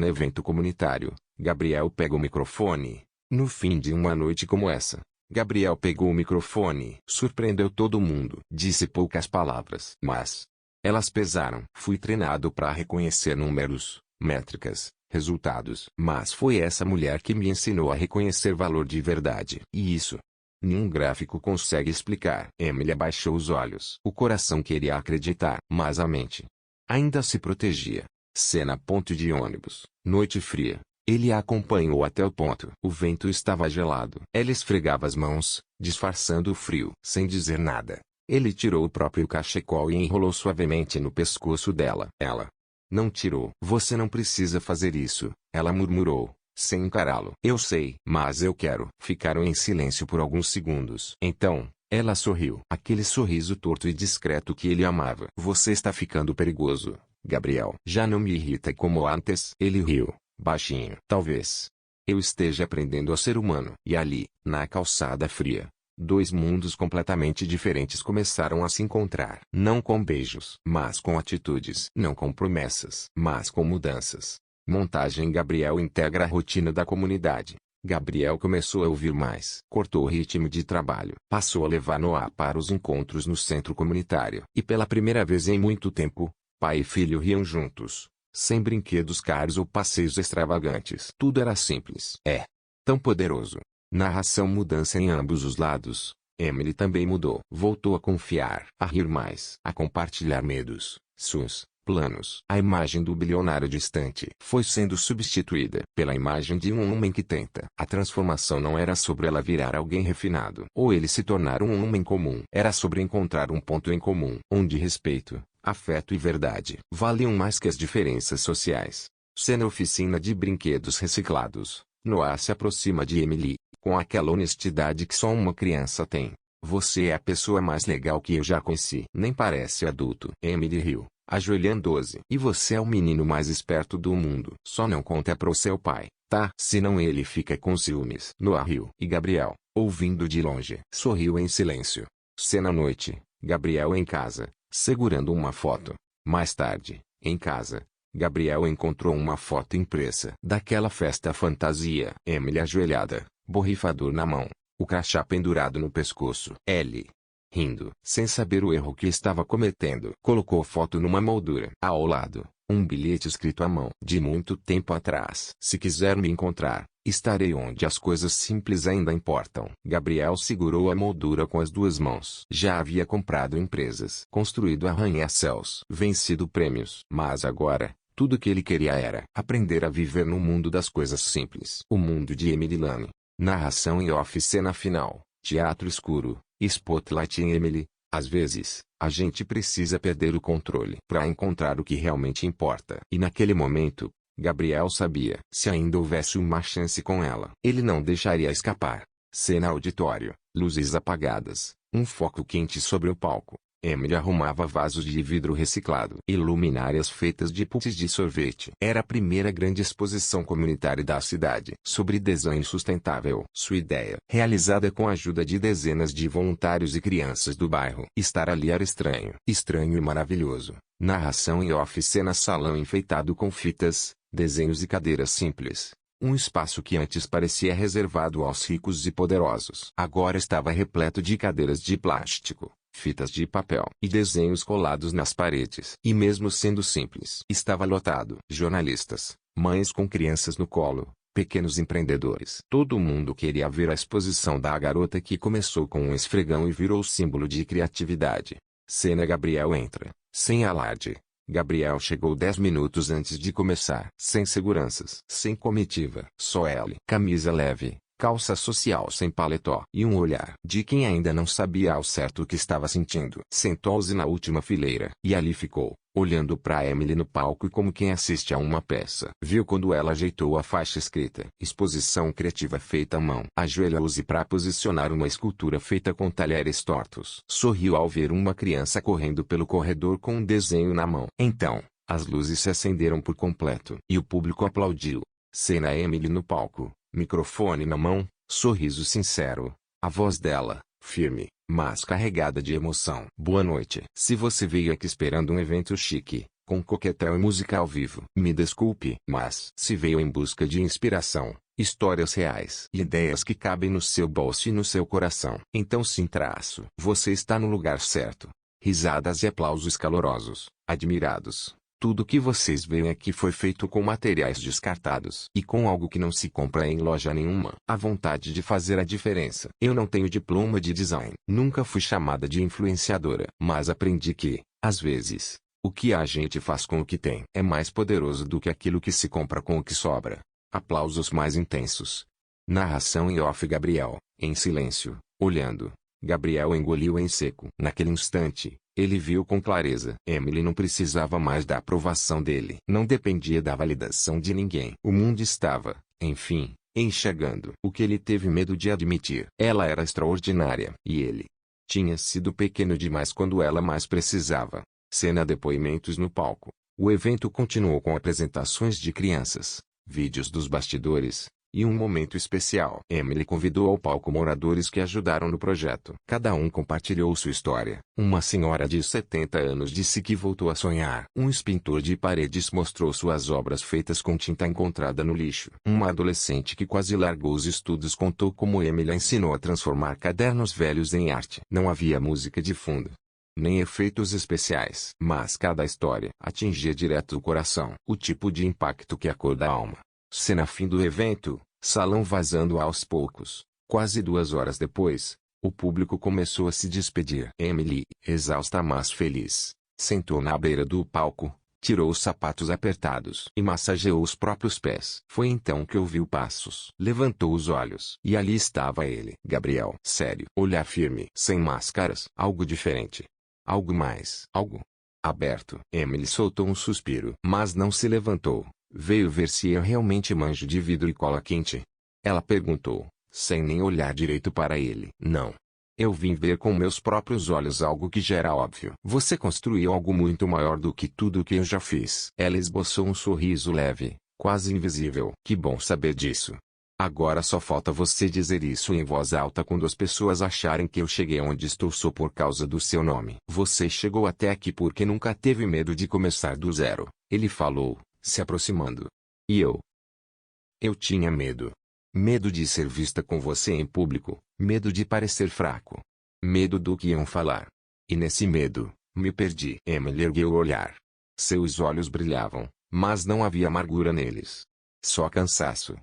Evento comunitário. Gabriel pega o microfone. No fim de uma noite como essa, Gabriel pegou o microfone. Surpreendeu todo mundo. Disse poucas palavras, mas elas pesaram. Fui treinado para reconhecer números, métricas, resultados. Mas foi essa mulher que me ensinou a reconhecer valor de verdade. E isso, nenhum gráfico consegue explicar. Emily abaixou os olhos. O coração queria acreditar, mas a mente ainda se protegia. Ponto de ônibus. Noite fria. Ele a acompanhou até o ponto. O vento estava gelado. Ela esfregava as mãos, disfarçando o frio. Sem dizer nada, ele tirou o próprio cachecol e enrolou suavemente no pescoço dela. Ela não tirou. Você não precisa fazer isso, ela murmurou, sem encará-lo. Eu sei, mas eu quero. Ficaram em silêncio por alguns segundos. Então, ela sorriu. Aquele sorriso torto e discreto que ele amava. Você está ficando perigoso, Gabriel. Já não me irrita como antes. Ele riu, baixinho. Talvez eu esteja aprendendo a ser humano. E ali, na calçada fria, dois mundos completamente diferentes começaram a se encontrar. Não com beijos, mas com atitudes. Não com promessas, mas com mudanças. Montagem. Gabriel integra a rotina da comunidade. Gabriel começou a ouvir mais. Cortou o ritmo de trabalho. Passou a levar Noah para os encontros no centro comunitário. E pela primeira vez em muito tempo, pai e filho riam juntos. Sem brinquedos caros ou passeios extravagantes. Tudo era simples. É tão poderoso. Narração. Mudança em ambos os lados. Emily também mudou. Voltou a confiar, a rir mais, a compartilhar medos, sonhos, planos. A imagem do bilionário distante foi sendo substituída pela imagem de um homem que tenta. A transformação não era sobre ela virar alguém refinado ou ele se tornar um homem comum. Era sobre encontrar um ponto em comum, onde respeito, afeto e verdade valiam mais que as diferenças sociais. Oficina de brinquedos reciclados. Noah se aproxima de Emily, com aquela honestidade que só uma criança tem. Você é a pessoa mais legal que eu já conheci. Nem parece adulto. Emily riu, ajoelhando-se. E você é o menino mais esperto do mundo. Só não conta pro seu pai, tá? Senão ele fica com ciúmes. Noah riu. E Gabriel, ouvindo de longe, sorriu em silêncio. Noite. Gabriel em casa, segurando uma foto. Mais tarde, em casa, Gabriel encontrou uma foto impressa daquela festa fantasia. Emily ajoelhada, borrifador na mão, o crachá pendurado no pescoço. Ellie, rindo, sem saber o erro que estava cometendo, colocou a foto numa moldura. Ao lado, um bilhete escrito à mão. De muito tempo atrás. Se quiser me encontrar, estarei onde as coisas simples ainda importam. Gabriel segurou a moldura com as duas mãos. Já havia comprado empresas, construído arranha-céus, vencido prêmios. Mas agora, tudo que ele queria era aprender a viver no mundo das coisas simples. O mundo de Emily Lane. Narração em off. Cena final. Teatro escuro. Spotlight em Emily. Às vezes, a gente precisa perder o controle para encontrar o que realmente importa. E naquele momento, Gabriel sabia. Se ainda houvesse uma chance com ela, ele não deixaria escapar. Cena auditório. Luzes apagadas. Um foco quente sobre o palco. Emily arrumava vasos de vidro reciclado e luminárias feitas de puffs de sorvete. Era a primeira grande exposição comunitária da cidade sobre design sustentável. Sua ideia, realizada com a ajuda de dezenas de voluntários e crianças do bairro. Estar ali era estranho. Estranho e maravilhoso. Narração em off. Cena. Salão enfeitado com fitas, desenhos e cadeiras simples. Um espaço que antes parecia reservado aos ricos e poderosos. Agora estava repleto de cadeiras de plástico, fitas de papel e desenhos colados nas paredes. E mesmo sendo simples, estava lotado. Jornalistas, mães com crianças no colo, pequenos empreendedores. Todo mundo queria ver a exposição da garota que começou com um esfregão e virou símbolo de criatividade. Cena: Gabriel entra, sem alarde. Gabriel chegou 10 minutos antes de começar. Sem seguranças, sem comitiva, só ele. Camisa leve, calça social sem paletó e um olhar de quem ainda não sabia ao certo o que estava sentindo. Sentou-se na última fileira e ali ficou, olhando para Emily no palco e como quem assiste a uma peça. Viu quando ela ajeitou a faixa escrita "Exposição Criativa Feita à Mão". Ajoelhou-se para posicionar uma escultura feita com talheres tortos. Sorriu ao ver uma criança correndo pelo corredor com um desenho na mão. Então, as luzes se acenderam por completo e o público aplaudiu. Cena: Emily no palco, microfone na mão, sorriso sincero. A voz dela, firme, mas carregada de emoção. Boa noite. Se você veio aqui esperando um evento chique, com coquetel e música ao vivo, me desculpe, mas se veio em busca de inspiração, histórias reais e ideias que cabem no seu bolso e no seu coração, então sim, você está no lugar certo. Risadas e aplausos calorosos, admirados. Tudo que vocês veem aqui foi feito com materiais descartados e com algo que não se compra em loja nenhuma. A vontade de fazer a diferença. Eu não tenho diploma de design. Nunca fui chamada de influenciadora. Mas aprendi que, às vezes, o que a gente faz com o que tem é mais poderoso do que aquilo que se compra com o que sobra. Aplausos mais intensos. Narração em off: Gabriel, em silêncio, olhando. Gabriel engoliu em seco. Naquele instante, ele viu com clareza. Emily não precisava mais da aprovação dele. Não dependia da validação de ninguém. O mundo estava, enfim, enxergando o que ele teve medo de admitir. Ela era extraordinária. E ele tinha sido pequeno demais quando ela mais precisava. Cena: depoimentos no palco. O evento continuou com apresentações de crianças, vídeos dos bastidores, e um momento especial. Emily convidou ao palco moradores que ajudaram no projeto. Cada um compartilhou sua história. Uma senhora de 70 anos disse que voltou a sonhar. Um pintor de paredes mostrou suas obras feitas com tinta encontrada no lixo. Uma adolescente que quase largou os estudos contou como Emily a ensinou a transformar cadernos velhos em arte. Não havia música de fundo, nem efeitos especiais. Mas cada história atingia direto o coração. O tipo de impacto que acorda a alma. Cena: fim do evento, salão vazando aos poucos. Quase 2 horas depois, o público começou a se despedir. Emily, exausta mas feliz, sentou na beira do palco, tirou os sapatos apertados e massageou os próprios pés. Foi então que ouviu passos. Levantou os olhos e ali estava ele. Gabriel. Sério. Olhar firme. Sem máscaras. Algo diferente. Algo mais. Algo aberto. Emily soltou um suspiro. Mas não se levantou. Veio ver se eu realmente manjo de vidro e cola quente? Ela perguntou, sem nem olhar direito para ele. Não. Eu vim ver com meus próprios olhos algo que já era óbvio. Você construiu algo muito maior do que tudo o que eu já fiz. Ela esboçou um sorriso leve, quase invisível. Que bom saber disso. Agora só falta você dizer isso em voz alta quando as pessoas acharem que eu cheguei onde estou só por causa do seu nome. Você chegou até aqui porque nunca teve medo de começar do zero. Ele falou, se aproximando. E eu tinha medo. Medo de ser vista com você em público, medo de parecer fraco. Medo do que iam falar. E nesse medo, me perdi. Emily ergueu o olhar. Seus olhos brilhavam, mas não havia amargura neles. Só cansaço.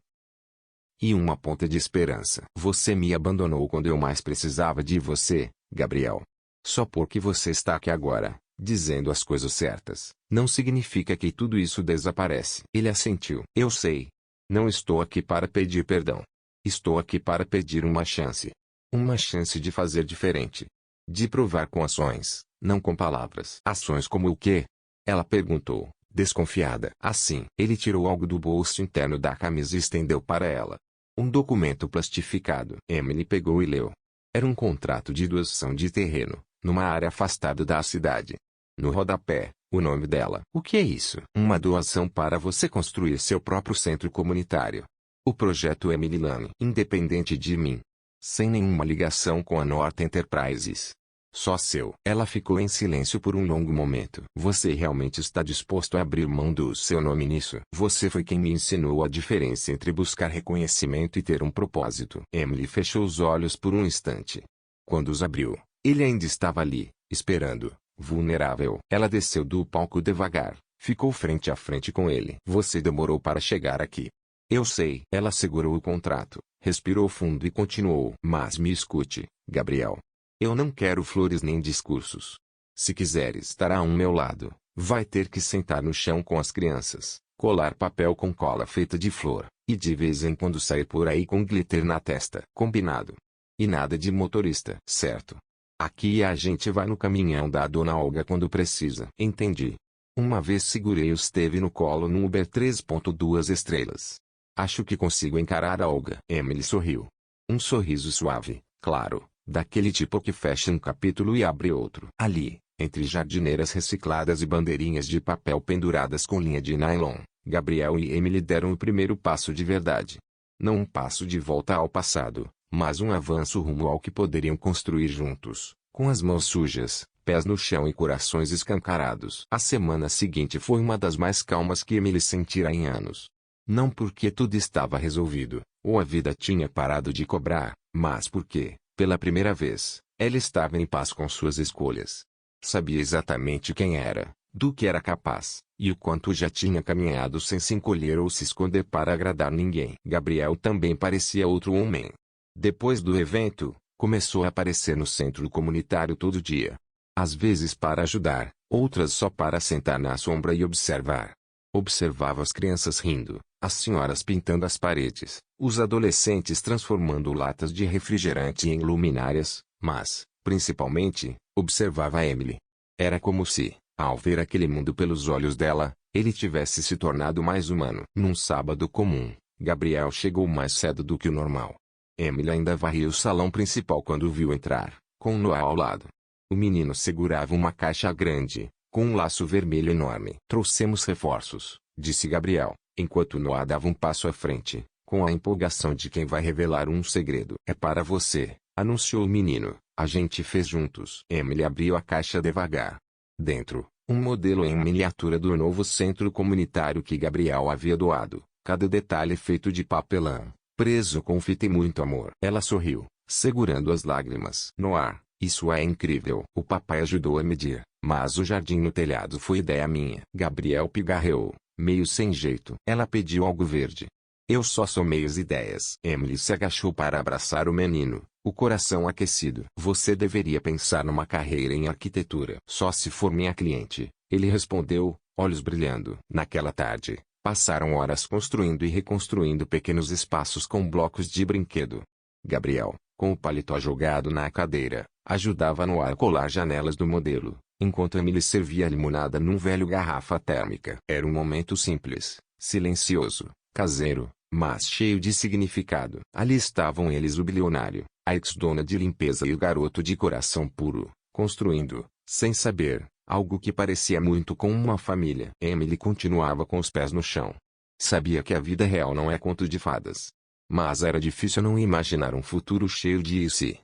E uma ponta de esperança. Você me abandonou quando eu mais precisava de você, Gabriel. Só porque você está aqui agora, dizendo as coisas certas, não significa que tudo isso desaparece. Ele assentiu. Eu sei. Não estou aqui para pedir perdão. Estou aqui para pedir uma chance. Uma chance de fazer diferente. De provar com ações, não com palavras. Ações como o quê? Ela perguntou, desconfiada. Assim, ele tirou algo do bolso interno da camisa e estendeu para ela. Um documento plastificado. Emily pegou e leu. Era um contrato de doação de terreno, numa área afastada da cidade. No rodapé, o nome dela. O que é isso? Uma doação para você construir seu próprio centro comunitário. O projeto Emily Lane. Independente de mim. Sem nenhuma ligação com a North Enterprises. Só seu. Ela ficou em silêncio por um longo momento. Você realmente está disposto a abrir mão do seu nome nisso? Você foi quem me ensinou a diferença entre buscar reconhecimento e ter um propósito. Emily fechou os olhos por um instante. Quando os abriu, Ele ainda estava ali, esperando, vulnerável. Ela desceu do palco devagar, ficou frente a frente com ele. Você demorou para chegar aqui. Eu sei. Ela segurou o contrato, respirou fundo e continuou. Mas me escute, Gabriel. Eu não quero flores nem discursos. Se quiser estar ao meu lado, vai ter que sentar no chão com as crianças, colar papel com cola feita de flor, e de vez em quando sair por aí com glitter na testa. Combinado? E nada de motorista. Certo. Aqui a gente vai no caminhão da dona Olga quando precisa. Entendi. Uma vez segurei o Steve no colo num Uber 3.2 estrelas. Acho que consigo encarar a Olga. Emily sorriu. Um sorriso suave, claro, daquele tipo que fecha um capítulo e abre outro. Ali, entre jardineiras recicladas e bandeirinhas de papel penduradas com linha de nylon, Gabriel e Emily deram o primeiro passo de verdade. Não um passo de volta ao passado, mas um avanço rumo ao que poderiam construir juntos, com as mãos sujas, pés no chão e corações escancarados. A semana seguinte foi uma das mais calmas que Emily sentira em anos. Não porque tudo estava resolvido, ou a vida tinha parado de cobrar, mas porque, pela primeira vez, ela estava em paz com suas escolhas. Sabia exatamente quem era, do que era capaz, e o quanto já tinha caminhado sem se encolher ou se esconder para agradar ninguém. Gabriel também parecia outro homem. Depois do evento, começou a aparecer no centro comunitário todo dia. Às vezes para ajudar, outras só para sentar na sombra e observar. Observava as crianças rindo, as senhoras pintando as paredes, os adolescentes transformando latas de refrigerante em luminárias, mas, principalmente, observava Emily. Era como se, ao ver aquele mundo pelos olhos dela, ele tivesse se tornado mais humano. Num sábado comum, Gabriel chegou mais cedo do que o normal. Emily ainda varria o salão principal quando o viu entrar, com Noah ao lado. O menino segurava uma caixa grande, com um laço vermelho enorme. Trouxemos reforços, disse Gabriel, enquanto Noah dava um passo à frente, com a empolgação de quem vai revelar um segredo. É para você, anunciou o menino. A gente fez juntos. Emily abriu a caixa devagar. Dentro, um modelo em miniatura do novo centro comunitário que Gabriel havia doado, cada detalhe feito de papelão, preso com fita e muito amor. Ela sorriu, segurando as lágrimas. Noah, isso é incrível. O papai ajudou a medir, mas o jardim no telhado foi ideia minha. Gabriel pigarreou, meio sem jeito. Ela pediu algo verde. Eu só sou meias ideias. Emily se agachou para abraçar o menino, o coração aquecido. Você deveria pensar numa carreira em arquitetura. Só se for minha cliente, ele respondeu, olhos brilhando. Naquela tarde, passaram horas construindo e reconstruindo pequenos espaços com blocos de brinquedo. Gabriel, com o paletó jogado na cadeira, ajudava Noah a colar janelas do modelo, enquanto Emily servia a limonada num velho garrafa térmica. Era um momento simples, silencioso, caseiro, mas cheio de significado. Ali estavam eles, o bilionário, a ex-dona de limpeza e o garoto de coração puro, construindo, sem saber, algo que parecia muito com uma família. Emily continuava com os pés no chão. Sabia que a vida real não é conto de fadas. Mas era difícil não imaginar um futuro cheio de e se.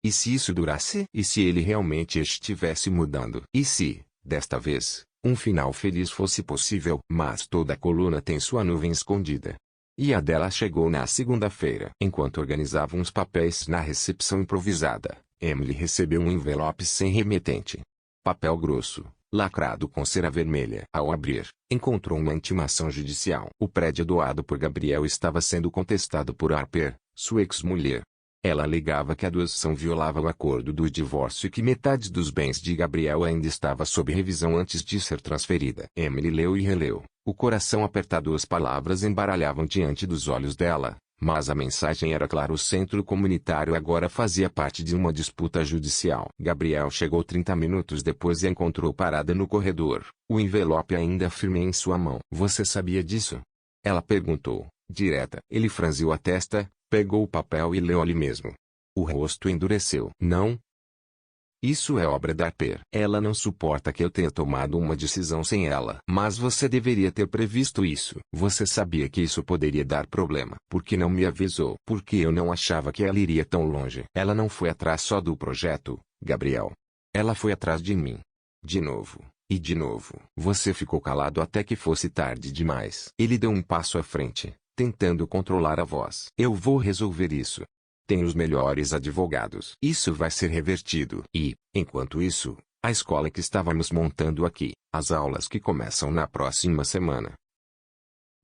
E se isso durasse? E se ele realmente estivesse mudando? E se, desta vez, um final feliz fosse possível? Mas toda coluna tem sua nuvem escondida. E a dela chegou na segunda-feira. Enquanto organizava uns papéis na recepção improvisada, Emily recebeu um envelope sem remetente. Papel grosso, lacrado com cera vermelha. Ao abrir, encontrou uma intimação judicial. O prédio doado por Gabriel estava sendo contestado por Harper, sua ex-mulher. Ela alegava que a doação violava o acordo do divórcio e que metade dos bens de Gabriel ainda estava sob revisão antes de ser transferida. Emily leu e releu. O coração apertado, as palavras embaralhavam diante dos olhos dela, mas a mensagem era clara: o centro comunitário agora fazia parte de uma disputa judicial. Gabriel chegou 30 minutos depois e a encontrou parada no corredor, o envelope ainda firme em sua mão. Você sabia disso? Ela perguntou, direta. Ele franziu a testa, pegou o papel e leu ali mesmo. O rosto endureceu. Não? Isso é obra da Harper. Ela não suporta que eu tenha tomado uma decisão sem ela. Mas você deveria ter previsto isso. Você sabia que isso poderia dar problema. Por que não me avisou? Porque eu não achava que ela iria tão longe. Ela não foi atrás só do projeto, Gabriel. Ela foi atrás de mim. De novo. E de novo. Você ficou calado até que fosse tarde demais. Ele deu um passo à frente, tentando controlar a voz. Eu vou resolver isso. tem os melhores advogados. Isso vai ser revertido. E, enquanto isso, a escola que estávamos montando aqui, as aulas que começam na próxima semana.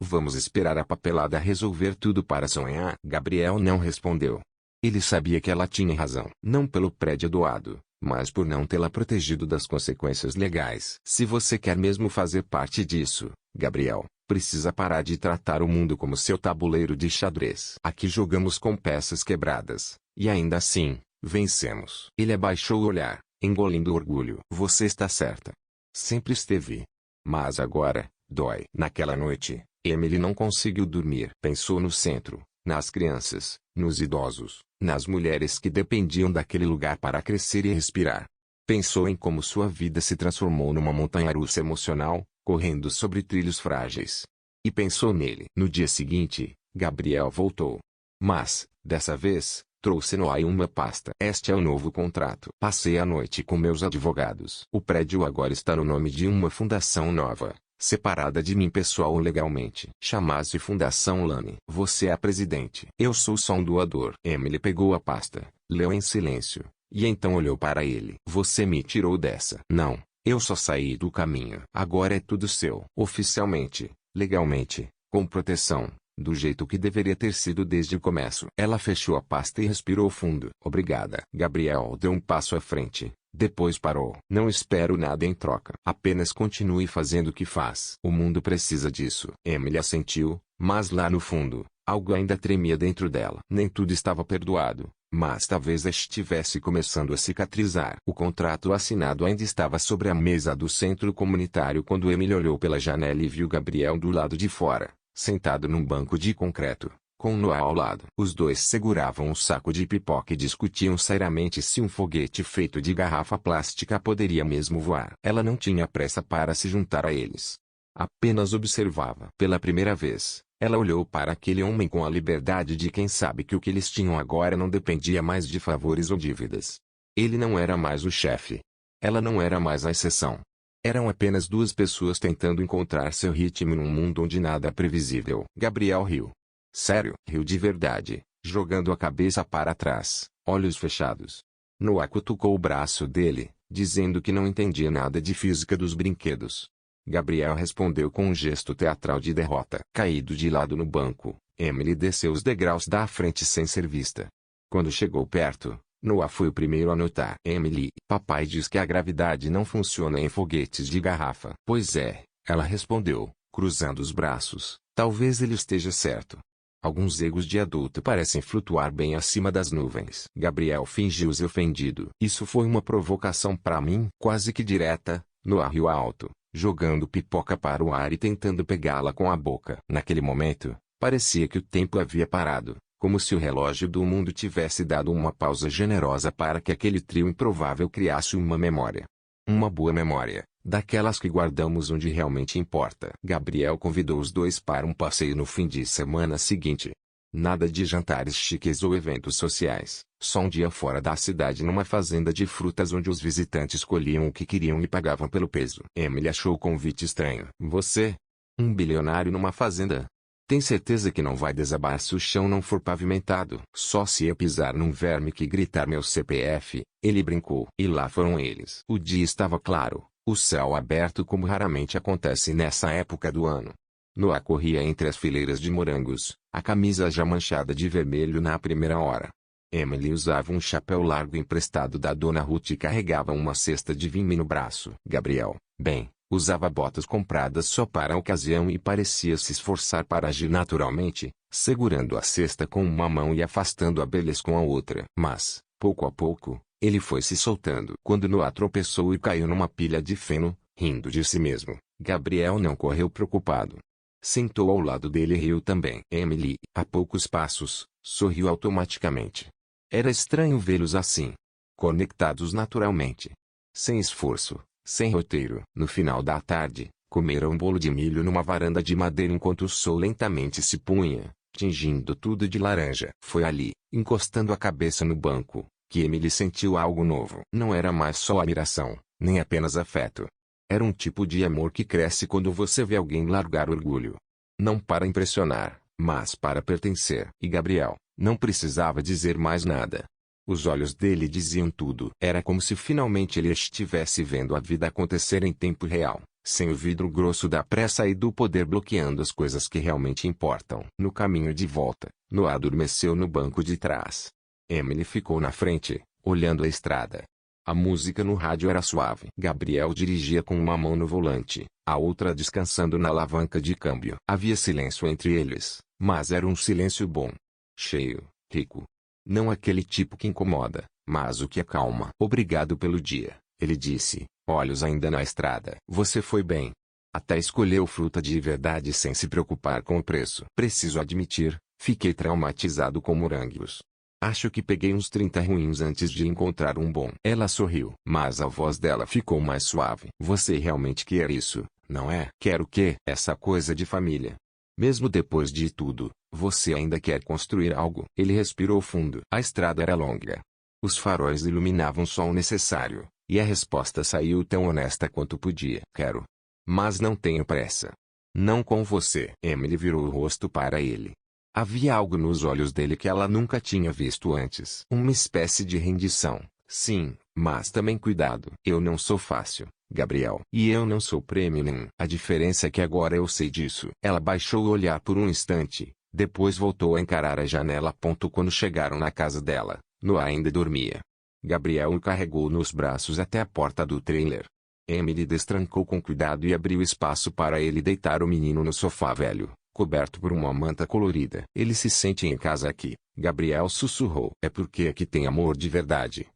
Vamos esperar a papelada resolver tudo para sonhar? Gabriel não respondeu. Ele sabia que ela tinha razão. Não pelo prédio doado, mas por não tê-la protegido das consequências legais. Se você quer mesmo fazer parte disso, Gabriel, precisa parar de tratar o mundo como seu tabuleiro de xadrez. Aqui jogamos com peças quebradas, e ainda assim, vencemos. Ele abaixou o olhar, engolindo orgulho. Você está certa. Sempre esteve. Mas agora, dói. Naquela noite, Emily não conseguiu dormir. Pensou no centro, nas crianças, nos idosos, nas mulheres que dependiam daquele lugar para crescer e respirar. Pensou em como sua vida se transformou numa montanha-russa emocional, correndo sobre trilhos frágeis. E pensou nele. No dia seguinte, Gabriel voltou. Mas, dessa vez, trouxe Noah uma pasta. Este é o novo contrato. Passei a noite com meus advogados. O prédio agora está no nome de uma fundação nova, separada de mim pessoal ou legalmente. Chama-se Fundação Lane. Você é a presidente. Eu sou só um doador. Emily pegou a pasta, leu em silêncio, e então olhou para ele. Você me tirou dessa. Não, eu só saí do caminho. Agora é tudo seu. Oficialmente, legalmente, com proteção, do jeito que deveria ter sido desde o começo. Ela fechou a pasta e respirou fundo. Obrigada. Gabriel deu um passo à frente. Depois parou. Não espero nada em troca. Apenas continue fazendo o que faz. O mundo precisa disso. Emily assentiu, mas lá no fundo, algo ainda tremia dentro dela. Nem tudo estava perdoado, mas talvez estivesse começando a cicatrizar. O contrato assinado ainda estava sobre a mesa do centro comunitário quando Emily olhou pela janela e viu Gabriel do lado de fora, sentado num banco de concreto, com Noah ao lado. Os dois seguravam um saco de pipoca e discutiam seriamente se um foguete feito de garrafa plástica poderia mesmo voar. Ela não tinha pressa para se juntar a eles. Apenas observava. Pela primeira vez, ela olhou para aquele homem com a liberdade de quem sabe que o que eles tinham agora não dependia mais de favores ou dívidas. Ele não era mais o chefe. Ela não era mais a exceção. Eram apenas duas pessoas tentando encontrar seu ritmo num mundo onde nada é previsível. Gabriel riu. Sério? Riu de verdade, jogando a cabeça para trás, olhos fechados. Noah cutucou o braço dele, dizendo que não entendia nada de física dos brinquedos. Gabriel respondeu com um gesto teatral de derrota. Caído de lado no banco, Emily desceu os degraus da frente sem ser vista. Quando chegou perto, Noah foi o primeiro a notar. Emily, papai diz que a gravidade não funciona em foguetes de garrafa. Pois é, ela respondeu, cruzando os braços. Talvez ele esteja certo. Alguns egos de adulto parecem flutuar bem acima das nuvens. Gabriel fingiu-se ofendido. Isso foi uma provocação para mim? Quase que direta. Noah riu alto, jogando pipoca para o ar e tentando pegá-la com a boca. Naquele momento, parecia que o tempo havia parado, como se o relógio do mundo tivesse dado uma pausa generosa para que aquele trio improvável criasse uma memória. Uma boa memória, daquelas que guardamos onde realmente importa. Gabriel convidou os dois para um passeio no fim de semana seguinte. Nada de jantares chiques ou eventos sociais, só um dia fora da cidade numa fazenda de frutas onde os visitantes colhiam o que queriam e pagavam pelo peso. Emily achou o convite estranho. Você? Um bilionário numa fazenda? Tem certeza que não vai desabar se o chão não for pavimentado? Só se eu pisar num verme que gritar meu CPF, ele brincou. E lá foram eles. O dia estava claro, o céu aberto como raramente acontece nessa época do ano. Noah corria entre as fileiras de morangos, a camisa já manchada de vermelho na primeira hora. Emily usava um chapéu largo emprestado da dona Ruth e carregava uma cesta de vinho no braço. Gabriel, bem, usava botas compradas só para a ocasião e parecia se esforçar para agir naturalmente, segurando a cesta com uma mão e afastando abelhas com a outra. Mas, pouco a pouco, ele foi se soltando. Quando Noah tropeçou e caiu numa pilha de feno, rindo de si mesmo, Gabriel não correu preocupado. Sentou ao lado dele e riu também. Emily, a poucos passos, sorriu automaticamente. Era estranho vê-los assim. Conectados naturalmente. Sem esforço, sem roteiro. No final da tarde, comeram um bolo de milho numa varanda de madeira enquanto o sol lentamente se punha, tingindo tudo de laranja. Foi ali, encostando a cabeça no banco, que Emily sentiu algo novo. Não era mais só admiração, nem apenas afeto. Era um tipo de amor que cresce quando você vê alguém largar orgulho. Não para impressionar, mas para pertencer. E Gabriel, Não precisava dizer mais nada. Os olhos dele diziam tudo. Era como se finalmente ele estivesse vendo a vida acontecer em tempo real, sem o vidro grosso da pressa e do poder bloqueando as coisas que realmente importam. No caminho de volta, Noah adormeceu no banco de trás. Emily ficou na frente, olhando a estrada. A música no rádio era suave. Gabriel dirigia com uma mão no volante, a outra descansando na alavanca de câmbio. Havia silêncio entre eles, mas era um silêncio bom. Cheio, rico. Não aquele tipo que incomoda, mas o que acalma. Obrigado pelo dia, ele disse, olhos ainda na estrada. Você foi bem. Até escolheu fruta de verdade sem se preocupar com o preço. Preciso admitir, fiquei traumatizado com morangos. Acho que peguei uns 30 ruins antes de encontrar um bom. Ela sorriu, mas a voz dela ficou mais suave. Você realmente quer isso, não é? Quer o quê? Essa coisa de família. Mesmo depois de tudo, você ainda quer construir algo. Ele respirou fundo. A estrada era longa. Os faróis iluminavam só o necessário, e a resposta saiu tão honesta quanto podia. Quero. Mas não tenho pressa. Não com você. Emily virou o rosto para ele. Havia algo nos olhos dele que ela nunca tinha visto antes. Uma espécie de rendição. Sim, mas também cuidado. Eu não sou fácil, Gabriel. E eu não sou prêmio nenhum. A diferença é que agora eu sei disso. Ela baixou o olhar por um instante, depois voltou a encarar a janela. Quando chegaram na casa dela, Noah ainda dormia. Gabriel o carregou nos braços até a porta do trailer. Emily destrancou com cuidado e abriu espaço para ele deitar o menino no sofá velho, coberto por uma manta colorida. Ele se sente em casa aqui, Gabriel sussurrou. É porque aqui tem amor de verdade.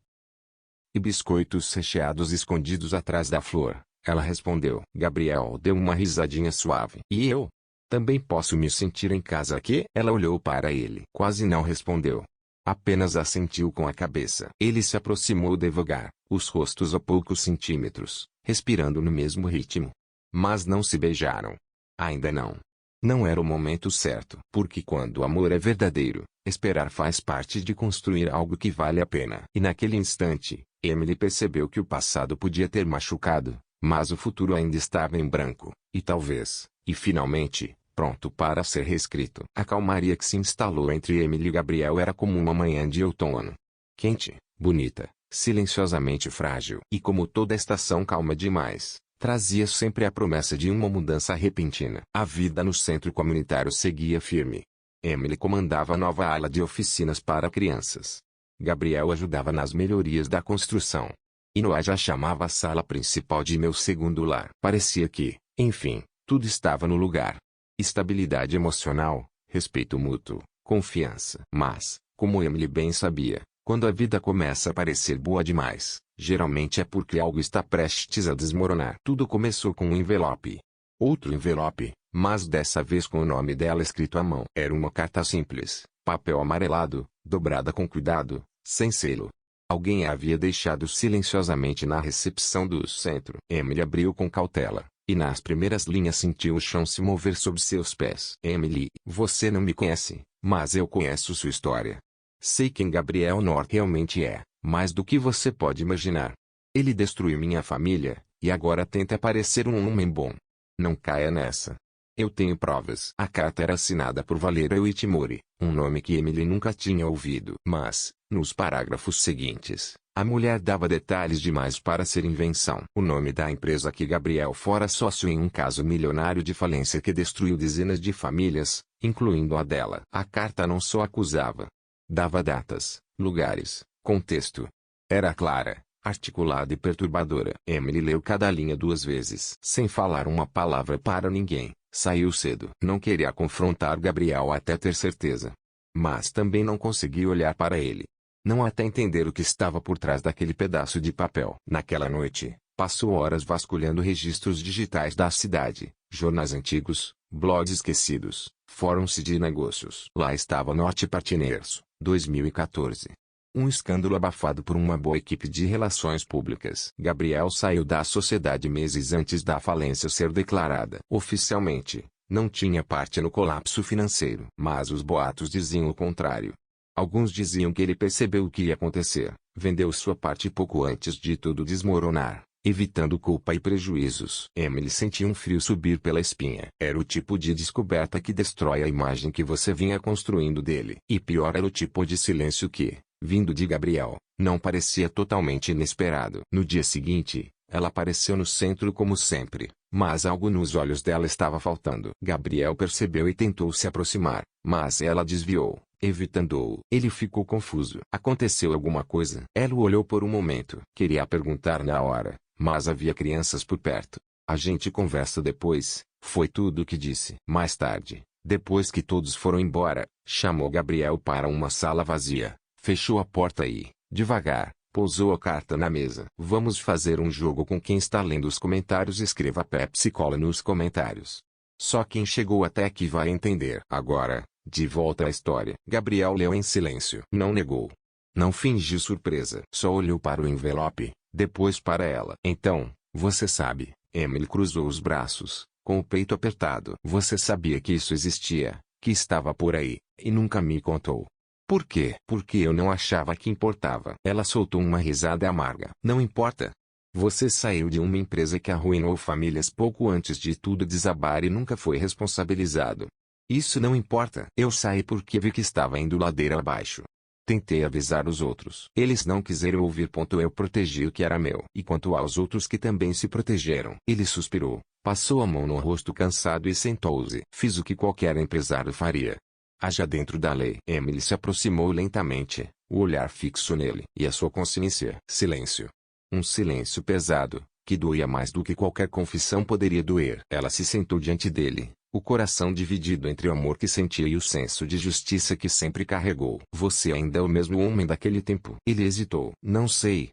E biscoitos recheados escondidos atrás da flor, ela respondeu. Gabriel deu uma risadinha suave. E eu? Também posso me sentir em casa aqui? Ela olhou para ele. Quase não respondeu. Apenas assentiu com a cabeça. Ele se aproximou devagar, os rostos a poucos centímetros, respirando no mesmo ritmo. Mas não se beijaram. Ainda não. Não era o momento certo. Porque quando o amor é verdadeiro, esperar faz parte de construir algo que vale a pena. E naquele instante, Emily percebeu que o passado podia ter machucado, mas o futuro ainda estava em branco, e talvez, e finalmente, pronto para ser reescrito. A calmaria que se instalou entre Emily e Gabriel era como uma manhã de outono. Quente, bonita, silenciosamente frágil. E como toda estação calma demais, trazia sempre a promessa de uma mudança repentina. A vida no centro comunitário seguia firme. Emily comandava a nova ala de oficinas para crianças. Gabriel ajudava nas melhorias da construção. E Noah já chamava a sala principal de meu segundo lar. Parecia que, enfim, tudo estava no lugar. Estabilidade emocional, respeito mútuo, confiança. Mas, como Emily bem sabia, quando a vida começa a parecer boa demais, geralmente é porque algo está prestes a desmoronar. Tudo começou com um envelope. Outro envelope, mas dessa vez com o nome dela escrito à mão. Era uma carta simples, papel amarelado, dobrada com cuidado, sem selo. Alguém a havia deixado silenciosamente na recepção do centro. Emily abriu com cautela, e nas primeiras linhas sentiu o chão se mover sob seus pés. Emily, você não me conhece, mas eu conheço sua história. Sei quem Gabriel North realmente é, mais do que você pode imaginar. Ele destruiu minha família, e agora tenta parecer um homem bom. Não caia nessa. Eu tenho provas. A carta era assinada por Valerio Itimori, um nome que Emily nunca tinha ouvido. Mas, nos parágrafos seguintes, a mulher dava detalhes demais para ser invenção. O nome da empresa que Gabriel fora sócio em um caso milionário de falência que destruiu dezenas de famílias, incluindo a dela. A carta não só acusava. Dava datas, lugares, contexto. Era clara, articulada e perturbadora. Emily leu cada linha 2 vezes. Sem falar uma palavra para ninguém, saiu cedo. Não queria confrontar Gabriel até ter certeza. Mas também não conseguia olhar para ele. Não até entender o que estava por trás daquele pedaço de papel. Naquela noite, passou horas vasculhando registros digitais da cidade, jornais antigos, blogs esquecidos, fóruns de negócios. Lá estava Norte Partners, 2014. Um escândalo abafado por uma boa equipe de relações públicas. Gabriel saiu da sociedade meses antes da falência ser declarada. Oficialmente, não tinha parte no colapso financeiro. Mas os boatos diziam o contrário. Alguns diziam que ele percebeu o que ia acontecer, vendeu sua parte pouco antes de tudo desmoronar, evitando culpa e prejuízos. Emily sentiu um frio subir pela espinha. Era o tipo de descoberta que destrói a imagem que você vinha construindo dele. E pior era o tipo de silêncio que, vindo de Gabriel, não parecia totalmente inesperado. No dia seguinte, ela apareceu no centro como sempre, mas algo nos olhos dela estava faltando. Gabriel percebeu e tentou se aproximar, mas ela desviou, evitando-o. Ele ficou confuso. Aconteceu alguma coisa? Ela o olhou por um momento. Queria perguntar na hora, mas havia crianças por perto. A gente conversa depois, foi tudo o que disse. Mais tarde, depois que todos foram embora, chamou Gabriel para uma sala vazia, fechou a porta e, devagar, pousou a carta na mesa. Vamos fazer um jogo com quem está lendo os comentários. Escreva Pepsi Cola nos comentários. Só quem chegou até aqui vai entender. Agora, de volta à história. Gabriel leu em silêncio. Não negou. Não fingiu surpresa. Só olhou para o envelope, depois para ela. Então, você sabe, Emily cruzou os braços, com o peito apertado. Você sabia que isso existia, que estava por aí, e nunca me contou. Por quê? Porque eu não achava que importava. Ela soltou uma risada amarga. Não importa. Você saiu de uma empresa que arruinou famílias pouco antes de tudo desabar e nunca foi responsabilizado. Isso não importa. Eu saí porque vi que estava indo ladeira abaixo. Tentei avisar os outros. Eles não quiseram ouvir. Eu protegi o que era meu. E quanto aos outros que também se protegeram. Ele suspirou, passou a mão no rosto cansado e sentou-se. Fiz o que qualquer empresário faria. Haja dentro da lei. Emily se aproximou lentamente, o olhar fixo nele. E a sua consciência. Silêncio. Um silêncio pesado, que doía mais do que qualquer confissão poderia doer. Ela se sentou diante dele, o coração dividido entre o amor que sentia e o senso de justiça que sempre carregou. Você ainda é o mesmo homem daquele tempo? Ele hesitou. Não sei.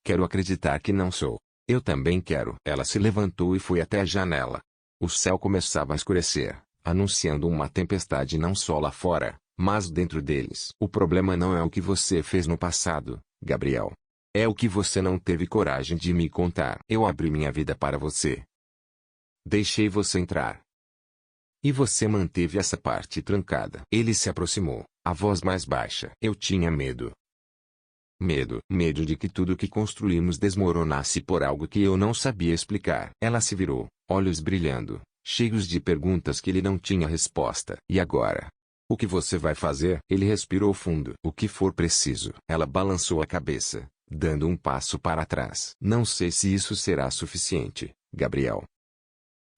Quero acreditar que não sou. Eu também quero. Ela se levantou e foi até a janela. O céu começava a escurecer, anunciando uma tempestade não só lá fora, mas dentro deles. O problema não é o que você fez no passado, Gabriel. É o que você não teve coragem de me contar. Eu abri minha vida para você. Deixei você entrar. E você manteve essa parte trancada. Ele se aproximou, a voz mais baixa. Eu tinha medo. Medo de que tudo que construímos desmoronasse por algo que eu não sabia explicar. Ela se virou, olhos brilhando, cheios de perguntas que ele não tinha resposta. E agora? O que você vai fazer? Ele respirou fundo. O que for preciso. Ela balançou a cabeça, dando um passo para trás. Não sei se isso será suficiente, Gabriel.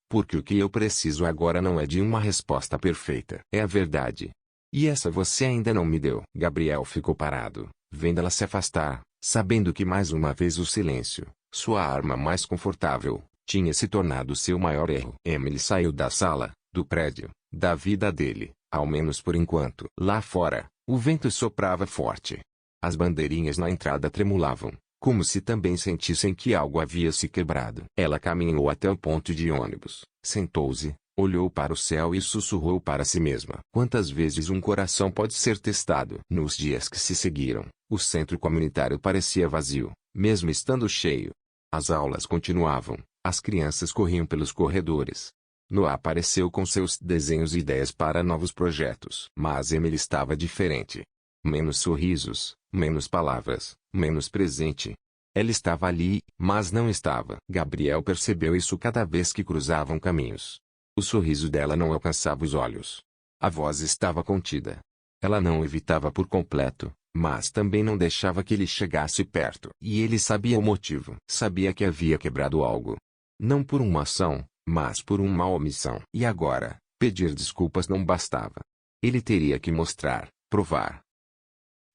Porque o que eu preciso agora não é de uma resposta perfeita. É a verdade. E essa você ainda não me deu. Gabriel ficou parado, vendo ela se afastar, sabendo que mais uma vez o silêncio, sua arma mais confortável, tinha se tornado seu maior erro. Emily saiu da sala, do prédio, da vida dele, ao menos por enquanto. Lá fora, o vento soprava forte. As bandeirinhas na entrada tremulavam, como se também sentissem que algo havia se quebrado. Ela caminhou até o ponto de ônibus, sentou-se, olhou para o céu e sussurrou para si mesma. Quantas vezes um coração pode ser testado? Nos dias que se seguiram, o centro comunitário parecia vazio, mesmo estando cheio. As aulas continuavam, as crianças corriam pelos corredores. Noah apareceu com seus desenhos e ideias para novos projetos. Mas Emily estava diferente. Menos sorrisos, menos palavras, menos presente. Ela estava ali, mas não estava. Gabriel percebeu isso cada vez que cruzavam caminhos. O sorriso dela não alcançava os olhos. A voz estava contida. Ela não evitava por completo, mas também não deixava que ele chegasse perto. E ele sabia o motivo. Sabia que havia quebrado algo. Não por uma ação, mas por uma omissão. E agora, pedir desculpas não bastava. Ele teria que mostrar, provar.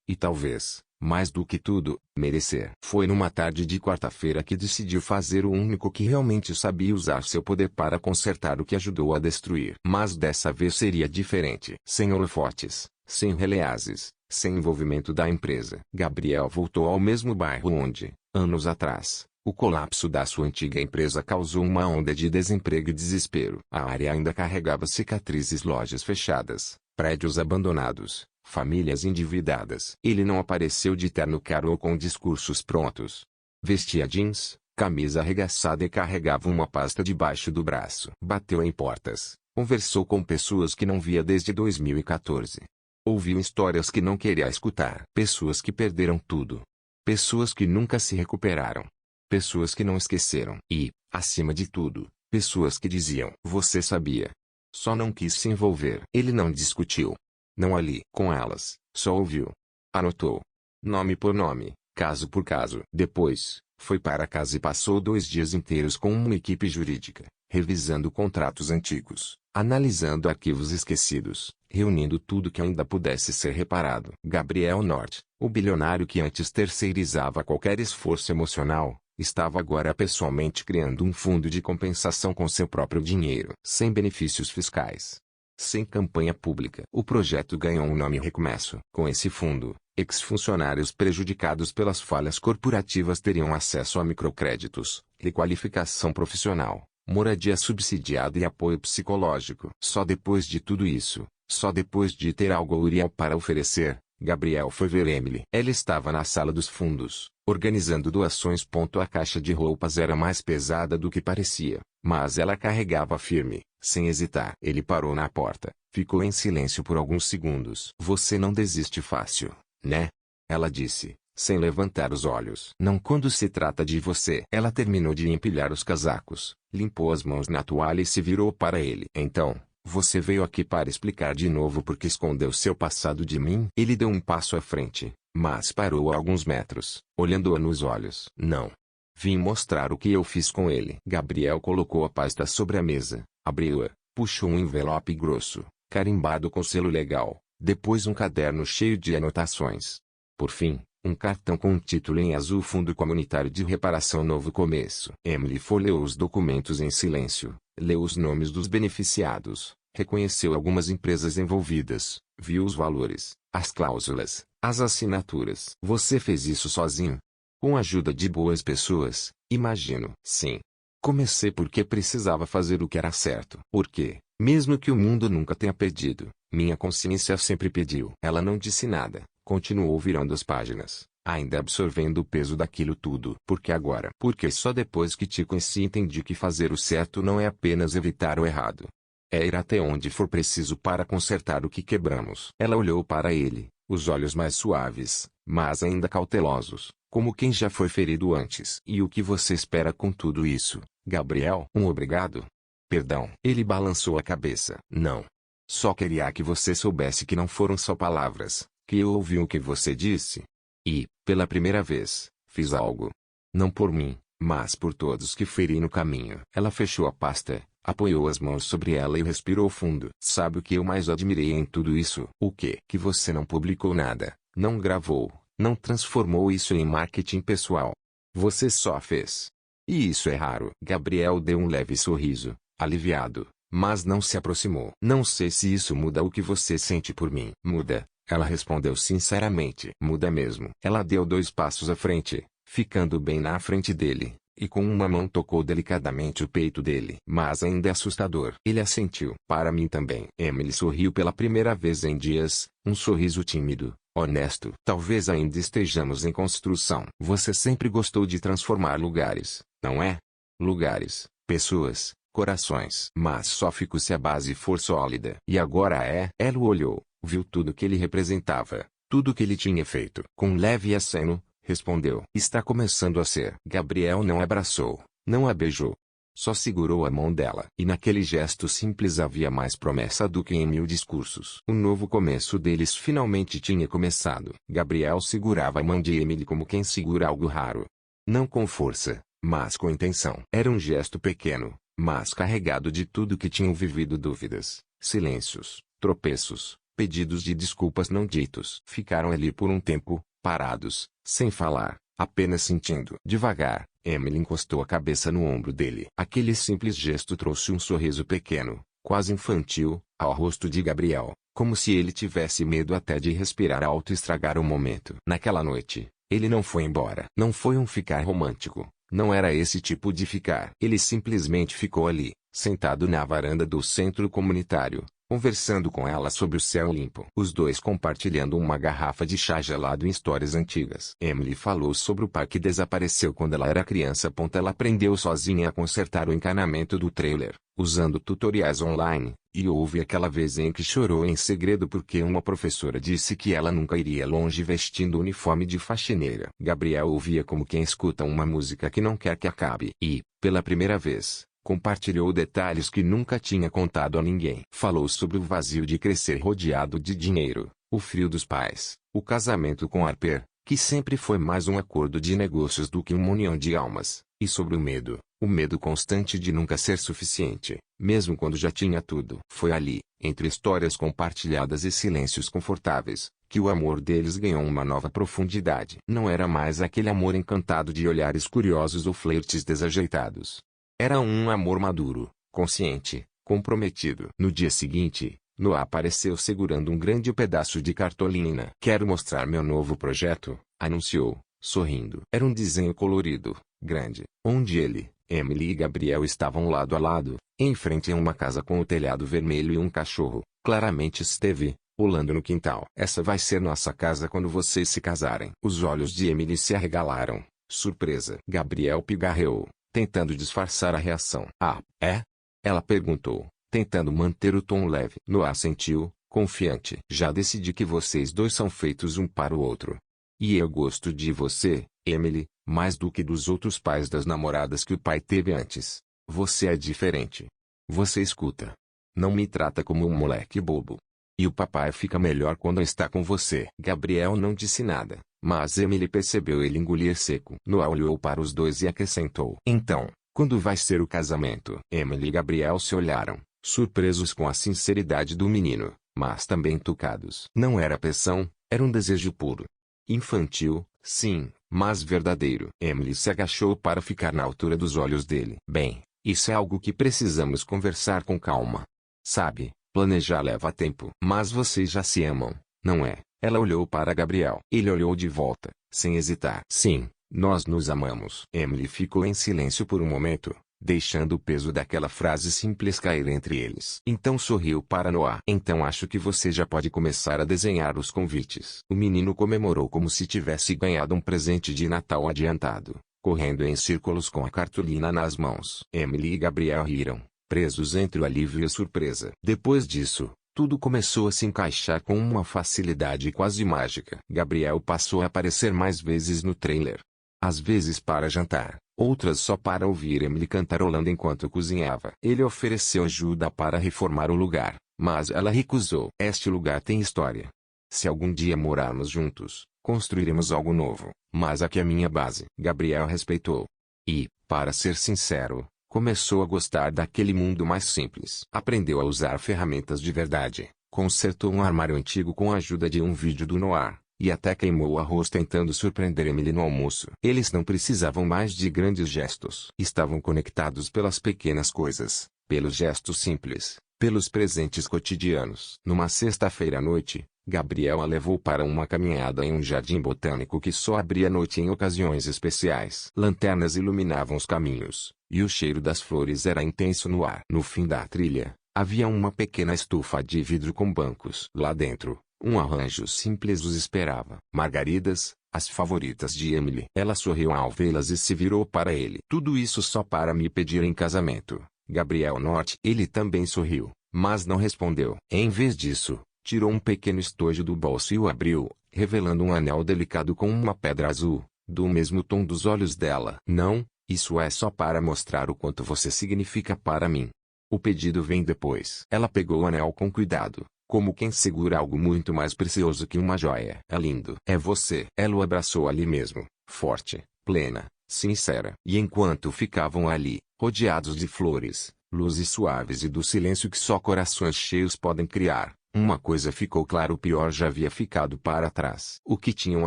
E talvez, mais do que tudo, merecer. Foi numa tarde de quarta-feira que decidiu fazer o único que realmente sabia usar seu poder para consertar o que ajudou a destruir. Mas dessa vez seria diferente. Sem holofotes, sem releases, sem envolvimento da empresa. Gabriel voltou ao mesmo bairro onde, anos atrás, o colapso da sua antiga empresa causou uma onda de desemprego e desespero. A área ainda carregava cicatrizes, lojas fechadas, prédios abandonados, famílias endividadas. Ele não apareceu de terno caro ou com discursos prontos. Vestia jeans, camisa arregaçada e carregava uma pasta debaixo do braço. Bateu em portas, conversou com pessoas que não via desde 2014. Ouviu histórias que não queria escutar. Pessoas que perderam tudo. Pessoas que nunca se recuperaram. Pessoas que não esqueceram. E, acima de tudo, pessoas que diziam: você sabia. Só não quis se envolver. Ele não discutiu. Não ali com elas, só ouviu. Anotou. Nome por nome, caso por caso. Depois, foi para casa e passou 2 dias inteiros com uma equipe jurídica, revisando contratos antigos, analisando arquivos esquecidos, reunindo tudo que ainda pudesse ser reparado. Gabriel Norte, o bilionário que antes terceirizava qualquer esforço emocional, estava agora pessoalmente criando um fundo de compensação com seu próprio dinheiro, sem benefícios fiscais, sem campanha pública. O projeto ganhou um nome Recomeço. Com esse fundo, ex-funcionários prejudicados pelas falhas corporativas teriam acesso a microcréditos, requalificação profissional, moradia subsidiada e apoio psicológico. Só depois de tudo isso, só depois de ter algo real para oferecer, Gabriel foi ver Emily. Ela estava na sala dos fundos, organizando doações. A caixa de roupas era mais pesada do que parecia, mas ela carregava firme, sem hesitar. Ele parou na porta, ficou em silêncio por alguns segundos. Você não desiste fácil, né? Ela disse, sem levantar os olhos. Não quando se trata de você. Ela terminou de empilhar os casacos, limpou as mãos na toalha e se virou para ele. Então, você veio aqui para explicar de novo porque escondeu seu passado de mim? Ele deu um passo à frente, mas parou a alguns metros, olhando-a nos olhos. Não. Vim mostrar o que eu fiz com ele. Gabriel colocou a pasta sobre a mesa, abriu-a, puxou um envelope grosso, carimbado com selo legal, depois um caderno cheio de anotações. Por fim, um cartão com um título em azul: Fundo Comunitário de Reparação Novo Começo. Emily folheou os documentos em silêncio, leu os nomes dos beneficiados, reconheceu algumas empresas envolvidas, viu os valores, as cláusulas, as assinaturas. Você fez isso sozinho? Com a ajuda de boas pessoas, imagino. Sim. Comecei porque precisava fazer o que era certo. Porque, mesmo que o mundo nunca tenha pedido, minha consciência sempre pediu. Ela não disse nada, continuou virando as páginas, ainda absorvendo o peso daquilo tudo. Porque agora? Porque só depois que te conheci entendi que fazer o certo não é apenas evitar o errado. É ir até onde for preciso para consertar o que quebramos. Ela olhou para ele, os olhos mais suaves, mas ainda cautelosos, como quem já foi ferido antes. E o que você espera com tudo isso, Gabriel? Um obrigado? Perdão. Ele balançou a cabeça. Não. Só queria que você soubesse que não foram só palavras, que eu ouvi o que você disse. E, pela primeira vez, fiz algo. Não por mim, mas por todos que feri no caminho. Ela fechou a pasta, apoiou as mãos sobre ela e respirou fundo. Sabe o que eu mais admirei em tudo isso? O quê? Que você não publicou nada, não gravou, não transformou isso em marketing pessoal. Você só fez. E isso é raro. Gabriel deu um leve sorriso, aliviado, mas não se aproximou. Não sei se isso muda o que você sente por mim. Muda, ela respondeu sinceramente. Muda mesmo. Ela deu 2 passos à frente, ficando bem na frente dele, e com uma mão tocou delicadamente o peito dele. Mas ainda é assustador. Ele assentiu. Para mim também. Emily sorriu pela primeira vez em dias, um sorriso tímido, honesto. Talvez ainda estejamos em construção. Você sempre gostou de transformar lugares, não é? Lugares, pessoas, corações. Mas só fico se a base for sólida. E agora é? Ela o olhou, viu tudo que ele representava, tudo que ele tinha feito. Com um leve aceno, respondeu. Está começando a ser. Gabriel não a abraçou, não a beijou. Só segurou a mão dela. E naquele gesto simples havia mais promessa do que em 1000 discursos. O novo começo deles finalmente tinha começado. Gabriel segurava a mão de Emily como quem segura algo raro. Não com força, mas com intenção. Era um gesto pequeno, mas carregado de tudo que tinham vivido: dúvidas, silêncios, tropeços, pedidos de desculpas não ditos. Ficaram ali por um tempo, parados, sem falar, apenas sentindo. Devagar, Emily encostou a cabeça no ombro dele. Aquele simples gesto trouxe um sorriso pequeno, quase infantil, ao rosto de Gabriel, como se ele tivesse medo até de respirar alto e estragar o momento. Naquela noite, ele não foi embora. Não foi um ficar romântico, não era esse tipo de ficar. Ele simplesmente ficou ali, sentado na varanda do centro comunitário, conversando com ela sobre o céu limpo. Os dois compartilhando uma garrafa de chá gelado em histórias antigas. Emily falou sobre o pai que desapareceu quando ela era criança. Ela aprendeu sozinha a consertar o encanamento do trailer, usando tutoriais online, e houve aquela vez em que chorou em segredo porque uma professora disse que ela nunca iria longe vestindo o uniforme de faxineira. Gabriel ouvia como quem escuta uma música que não quer que acabe e, pela primeira vez, compartilhou detalhes que nunca tinha contado a ninguém. Falou sobre o vazio de crescer rodeado de dinheiro, o frio dos pais, o casamento com Harper, que sempre foi mais um acordo de negócios do que uma união de almas, e sobre o medo constante de nunca ser suficiente, mesmo quando já tinha tudo. Foi ali, entre histórias compartilhadas e silêncios confortáveis, que o amor deles ganhou uma nova profundidade. Não era mais aquele amor encantado de olhares curiosos ou flertes desajeitados. Era um amor maduro, consciente, comprometido. No dia seguinte, Noah apareceu segurando um grande pedaço de cartolina. Quero mostrar meu novo projeto, anunciou, sorrindo. Era um desenho colorido, grande, onde ele, Emily e Gabriel estavam lado a lado, em frente a uma casa com o telhado vermelho e um cachorro, claramente Steve, pulando no quintal. Essa vai ser nossa casa quando vocês se casarem. Os olhos de Emily se arregalaram, surpresa. Gabriel pigarreou, tentando disfarçar a reação. Ah, é? Ela perguntou, tentando manter o tom leve. Noah assentiu, confiante. Já decidi que vocês dois são feitos um para o outro. E eu gosto de você, Emily, mais do que dos outros pais das namoradas que o pai teve antes. Você é diferente. Você escuta. Não me trata como um moleque bobo. E o papai fica melhor quando está com você. Gabriel não disse nada, mas Emily percebeu ele engolir seco. Noah olhou para os dois e acrescentou. Então, quando vai ser o casamento? Emily e Gabriel se olharam, surpresos com a sinceridade do menino, mas também tocados. Não era pressão, era um desejo puro. Infantil, sim, mas verdadeiro. Emily se agachou para ficar na altura dos olhos dele. Bem, isso é algo que precisamos conversar com calma. Sabe, planejar leva tempo. Mas vocês já se amam, não é? Ela olhou para Gabriel. Ele olhou de volta, sem hesitar. Sim, nós nos amamos. Emily ficou em silêncio por um momento, deixando o peso daquela frase simples cair entre eles. Então sorriu para Noah. Então acho que você já pode começar a desenhar os convites. O menino comemorou como se tivesse ganhado um presente de Natal adiantado, correndo em círculos com a cartolina nas mãos. Emily e Gabriel riram, presos entre o alívio e a surpresa. Depois disso, tudo começou a se encaixar com uma facilidade quase mágica. Gabriel passou a aparecer mais vezes no trailer. Às vezes para jantar, outras só para ouvir Emily cantarolando enquanto cozinhava. Ele ofereceu ajuda para reformar o lugar, mas ela recusou. Este lugar tem história. Se algum dia morarmos juntos, construiremos algo novo, mas aqui é minha base. Gabriel respeitou. E, para ser sincero, começou a gostar daquele mundo mais simples. Aprendeu a usar ferramentas de verdade, consertou um armário antigo com a ajuda de um vídeo do Noah. E até queimou o arroz tentando surpreender Emily no almoço. Eles não precisavam mais de grandes gestos. Estavam conectados pelas pequenas coisas, pelos gestos simples, pelos presentes cotidianos. Numa sexta-feira à noite, Gabriel a levou para uma caminhada em um jardim botânico que só abria à noite em ocasiões especiais. Lanternas iluminavam os caminhos, e o cheiro das flores era intenso no ar. No fim da trilha, havia uma pequena estufa de vidro com bancos. Lá dentro, um arranjo simples os esperava. Margaridas, as favoritas de Emily. Ela sorriu ao vê-las e se virou para ele. Tudo isso só para me pedir em casamento, Gabriel Norte. Ele também sorriu, mas não respondeu. Em vez disso, tirou um pequeno estojo do bolso e o abriu, revelando um anel delicado com uma pedra azul, do mesmo tom dos olhos dela. Não, isso é só para mostrar o quanto você significa para mim. O pedido vem depois. Ela pegou o anel com cuidado, como quem segura algo muito mais precioso que uma joia. É lindo. É você. Ela o abraçou ali mesmo, forte, plena, sincera. E enquanto ficavam ali, rodeados de flores, luzes suaves e do silêncio que só corações cheios podem criar, uma coisa ficou clara: o pior já havia ficado para trás. O que tinham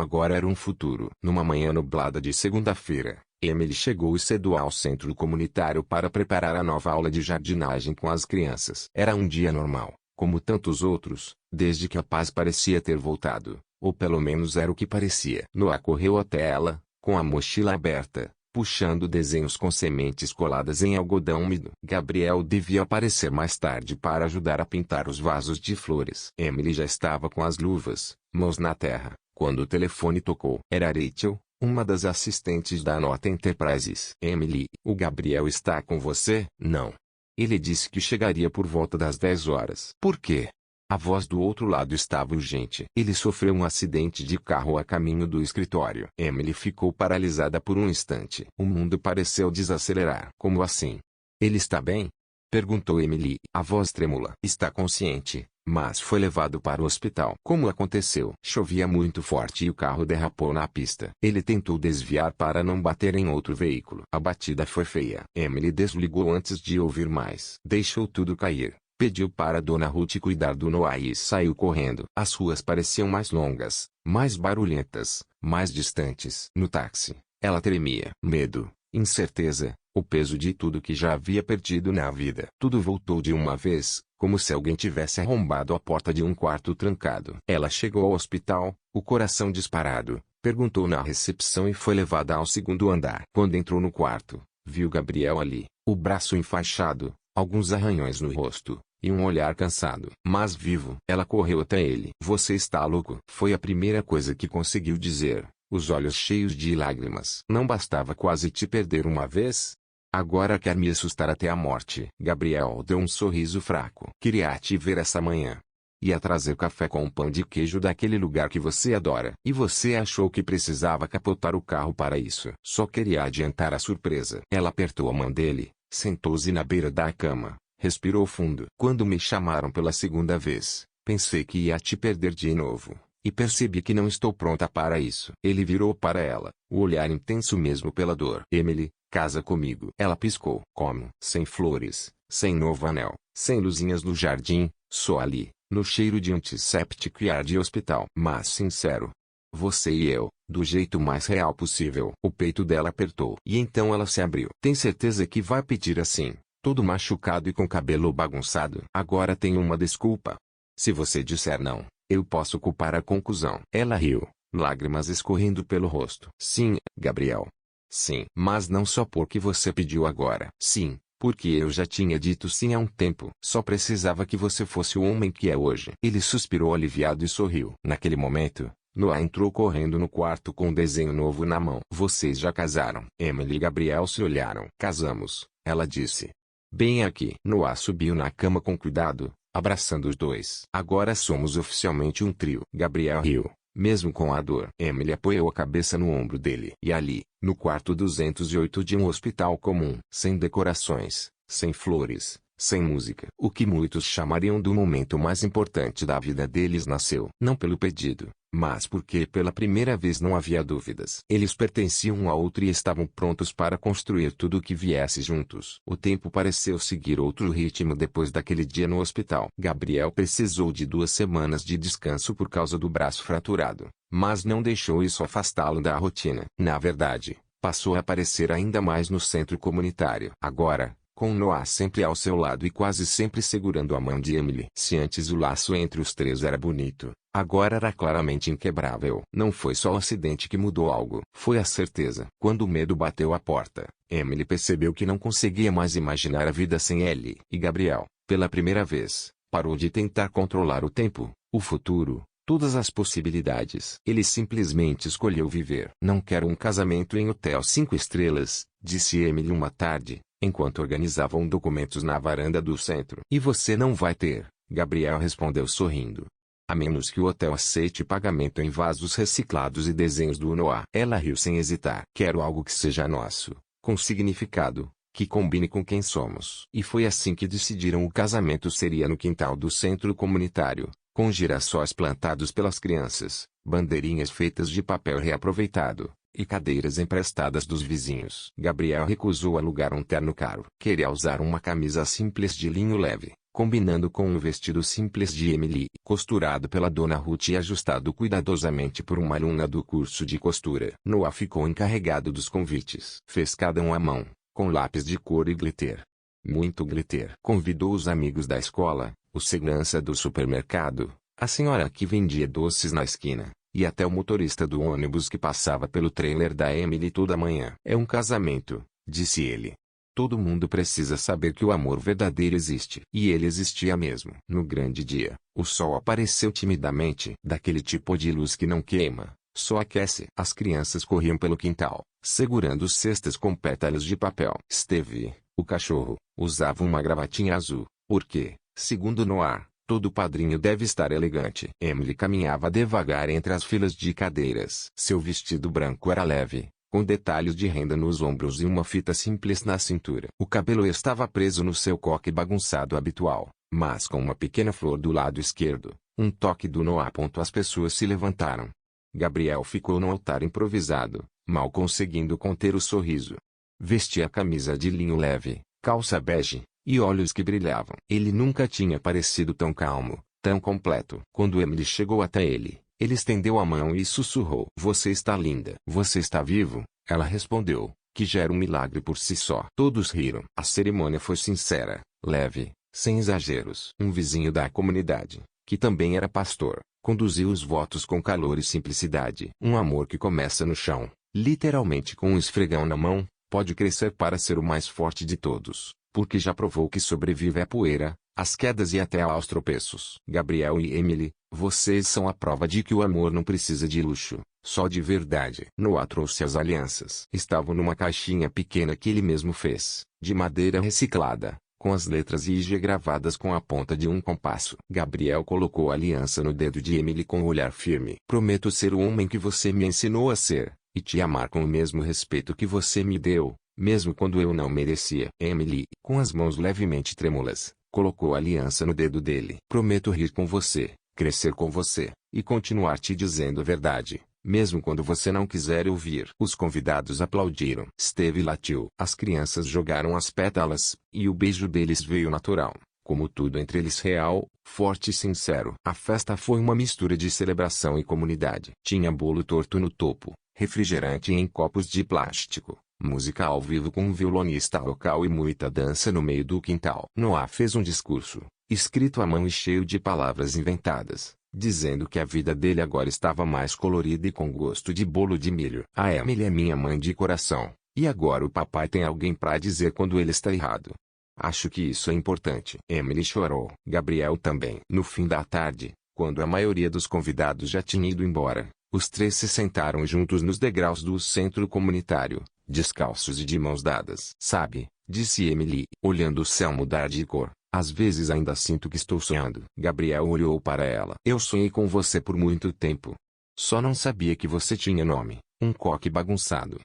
agora era um futuro. Numa manhã nublada de segunda-feira, Emily chegou cedo ao centro comunitário para preparar a nova aula de jardinagem com as crianças. Era um dia normal, como tantos outros, desde que a paz parecia ter voltado, ou pelo menos era o que parecia. Noah correu até ela, com a mochila aberta, puxando desenhos com sementes coladas em algodão úmido. Gabriel devia aparecer mais tarde para ajudar a pintar os vasos de flores. Emily já estava com as luvas, mãos na terra, quando o telefone tocou. Era Rachel, uma das assistentes da Nota Enterprises. Emily, o Gabriel está com você? Não. Ele disse que chegaria por volta das 10 horas. Por quê? A voz do outro lado estava urgente. Ele sofreu um acidente de carro a caminho do escritório. Emily ficou paralisada por um instante. O mundo pareceu desacelerar. Como assim? Ele está bem? Perguntou Emily, a voz trêmula. Está consciente, mas foi levado para o hospital. Como aconteceu? Chovia muito forte e o carro derrapou na pista. Ele tentou desviar para não bater em outro veículo. A batida foi feia. Emily desligou antes de ouvir mais. Deixou tudo cair. Pediu para Dona Ruth cuidar do Noah e saiu correndo. As ruas pareciam mais longas, mais barulhentas, mais distantes. No táxi, ela tremia. Medo, incerteza, o peso de tudo que já havia perdido na vida. Tudo voltou de uma vez, como se alguém tivesse arrombado a porta de um quarto trancado. Ela chegou ao hospital, o coração disparado, perguntou na recepção e foi levada ao segundo andar. Quando entrou no quarto, viu Gabriel ali, o braço enfaixado, alguns arranhões no rosto, e um olhar cansado, mas vivo. Ela correu até ele. Você está louco? Foi a primeira coisa que conseguiu dizer, os olhos cheios de lágrimas. Não bastava quase te perder uma vez? Agora quer me assustar até a morte. Gabriel deu um sorriso fraco. Queria te ver essa manhã. Ia trazer café com pão de queijo daquele lugar que você adora. E você achou que precisava capotar o carro para isso. Só queria adiantar a surpresa. Ela apertou a mão dele, sentou-se na beira da cama, respirou fundo. Quando me chamaram pela segunda vez, pensei que ia te perder de novo. E percebi que não estou pronta para isso. Ele virou para ela, o olhar intenso mesmo pela dor. Emily, casa comigo. Ela piscou. Como? Sem flores, sem novo anel, sem luzinhas no jardim, só ali, no cheiro de antisséptico e ar de hospital. Mas sincero. Você e eu, do jeito mais real possível. O peito dela apertou. E então ela se abriu. Tem certeza que vai pedir assim, todo machucado e com cabelo bagunçado? Agora tenho uma desculpa. Se você disser não, eu posso culpar a conclusão. Ela riu, lágrimas escorrendo pelo rosto. Sim, Gabriel. Sim. Mas não só porque você pediu agora. Sim, porque eu já tinha dito sim há um tempo. Só precisava que você fosse o homem que é hoje. Ele suspirou aliviado e sorriu. Naquele momento, Noah entrou correndo no quarto com um desenho novo na mão. Vocês já casaram? Emily e Gabriel se olharam. Casamos, ela disse. Bem aqui. Noah subiu na cama com cuidado, abraçando os dois. Agora somos oficialmente um trio. Gabriel riu, mesmo com a dor. Emily apoiou a cabeça no ombro dele. E ali, no quarto 208 de um hospital comum, sem decorações, sem flores, sem música, o que muitos chamariam do momento mais importante da vida deles nasceu. Não pelo pedido, mas porque pela primeira vez não havia dúvidas. Eles pertenciam um ao outro e estavam prontos para construir tudo o que viesse juntos. O tempo pareceu seguir outro ritmo depois daquele dia no hospital. Gabriel precisou de 2 semanas de descanso por causa do braço fraturado, mas não deixou isso afastá-lo da rotina. Na verdade, passou a aparecer ainda mais no centro comunitário. Agora, com Noah sempre ao seu lado e quase sempre segurando a mão de Emily. Se antes o laço entre os três era bonito, agora era claramente inquebrável. Não foi só o acidente que mudou algo. Foi a certeza. Quando o medo bateu à porta, Emily percebeu que não conseguia mais imaginar a vida sem ele. E Gabriel, pela primeira vez, parou de tentar controlar o tempo, o futuro, todas as possibilidades. Ele simplesmente escolheu viver. Não quero um casamento em hotel 5 estrelas, disse Emily uma tarde, enquanto organizavam documentos na varanda do centro. E você não vai ter, Gabriel respondeu sorrindo. A menos que o hotel aceite pagamento em vasos reciclados e desenhos do Noah. Ela riu sem hesitar. Quero algo que seja nosso, com significado, que combine com quem somos. E foi assim que decidiram o casamento seria no quintal do centro comunitário, com girassóis plantados pelas crianças, bandeirinhas feitas de papel reaproveitado, e cadeiras emprestadas dos vizinhos. Gabriel recusou alugar um terno caro. Queria usar uma camisa simples de linho leve, combinando com um vestido simples de Emily, costurado pela Dona Ruth e ajustado cuidadosamente por uma aluna do curso de costura. Noah ficou encarregado dos convites. Fez cada um à mão, com lápis de cor e glitter. Muito glitter. Convidou os amigos da escola, o segurança do supermercado, a senhora que vendia doces na esquina, e até o motorista do ônibus que passava pelo trailer da Emily toda manhã. É um casamento, disse ele. Todo mundo precisa saber que o amor verdadeiro existe. E ele existia mesmo. No grande dia, o sol apareceu timidamente, daquele tipo de luz que não queima, só aquece. As crianças corriam pelo quintal, segurando cestas com pétalas de papel. Steve, O cachorro usava uma gravatinha azul, porque, segundo Noah, todo padrinho deve estar elegante. Emily caminhava devagar entre as filas de cadeiras. Seu vestido branco era leve, com detalhes de renda nos ombros e uma fita simples na cintura. O cabelo estava preso no seu coque bagunçado habitual, mas com uma pequena flor do lado esquerdo. Um toque do Noah. As pessoas se levantaram. Gabriel ficou no altar improvisado, mal conseguindo conter o sorriso. Vestia camisa de linho leve, calça bege, e olhos que brilhavam. Ele nunca tinha parecido tão calmo, tão completo. Quando Emily chegou até ele, ele estendeu a mão e sussurrou: "Você está linda." "Você está vivo?" ela respondeu, que já era um milagre por si só. Todos riram. A cerimônia foi sincera, leve, sem exageros. Um vizinho da comunidade, que também era pastor, conduziu os votos com calor e simplicidade. Um amor que começa no chão, literalmente com um esfregão na mão, pode crescer para ser o mais forte de todos, porque já provou que sobrevive à poeira, às quedas e até aos tropeços. Gabriel e Emily, vocês são a prova de que o amor não precisa de luxo, só de verdade. Noah trouxe as alianças. Estavam numa caixinha pequena que ele mesmo fez, de madeira reciclada, com as letras IG gravadas com a ponta de um compasso. Gabriel colocou a aliança no dedo de Emily com um olhar firme. "Prometo ser o homem que você me ensinou a ser, e te amar com o mesmo respeito que você me deu, mesmo quando eu não merecia." Emily, com as mãos levemente trêmulas, colocou a aliança no dedo dele. "Prometo rir com você, crescer com você, e continuar te dizendo a verdade, mesmo quando você não quiser ouvir." Os convidados aplaudiram. Steve latiu. As crianças jogaram as pétalas, e o beijo deles veio natural, como tudo entre eles real, forte e sincero. A festa foi uma mistura de celebração e comunidade. Tinha bolo torto no topo, refrigerante em copos de plástico, música ao vivo com um violonista local e muita dança no meio do quintal. Noah fez um discurso, escrito à mão e cheio de palavras inventadas, dizendo que a vida dele agora estava mais colorida e com gosto de bolo de milho. "A Emily é minha mãe de coração, e agora o papai tem alguém para dizer quando ele está errado. Acho que isso é importante." Emily chorou. Gabriel também. No fim da tarde, quando a maioria dos convidados já tinha ido embora, os três se sentaram juntos nos degraus do centro comunitário, descalços e de mãos dadas. "Sabe", disse Emily, olhando o céu mudar de cor, "às vezes ainda sinto que estou sonhando." Gabriel olhou para ela. "Eu sonhei com você por muito tempo. Só não sabia que você tinha nome, um coque bagunçado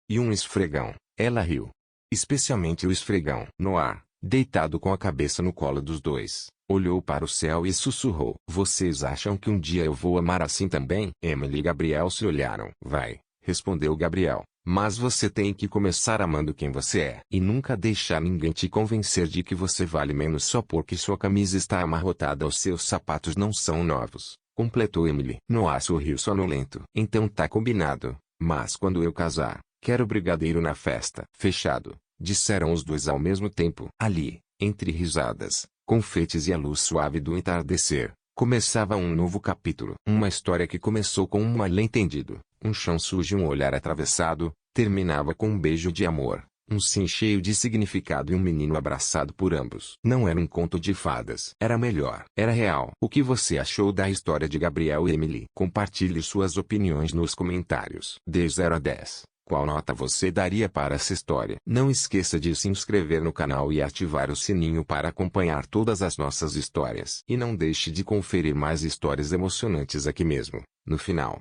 e um esfregão." Ela riu. Especialmente o esfregão. Noah, deitado com a cabeça no colo dos dois, olhou para o céu e sussurrou: "Vocês acham que um dia eu vou amar assim também?" Emily e Gabriel se olharam. "Vai", respondeu Gabriel, "mas você tem que começar amando quem você é. E nunca deixar ninguém te convencer de que você vale menos só porque sua camisa está amarrotada ou seus sapatos não são novos", completou Emily. Noah sorriu sonolento. "Então tá combinado, mas quando eu casar, quero brigadeiro na festa." "Fechado", disseram os dois ao mesmo tempo. Ali, entre risadas, confetes e a luz suave do entardecer, começava um novo capítulo. Uma história que começou com um mal-entendido, um chão sujo e um olhar atravessado, terminava com um beijo de amor, um sim cheio de significado e um menino abraçado por ambos. Não era um conto de fadas. Era melhor. Era real. O que você achou da história de Gabriel e Emily? Compartilhe suas opiniões nos comentários. De 0 a 10. Qual nota você daria para essa história? Não esqueça de se inscrever no canal e ativar o sininho para acompanhar todas as nossas histórias. E não deixe de conferir mais histórias emocionantes aqui mesmo, no final.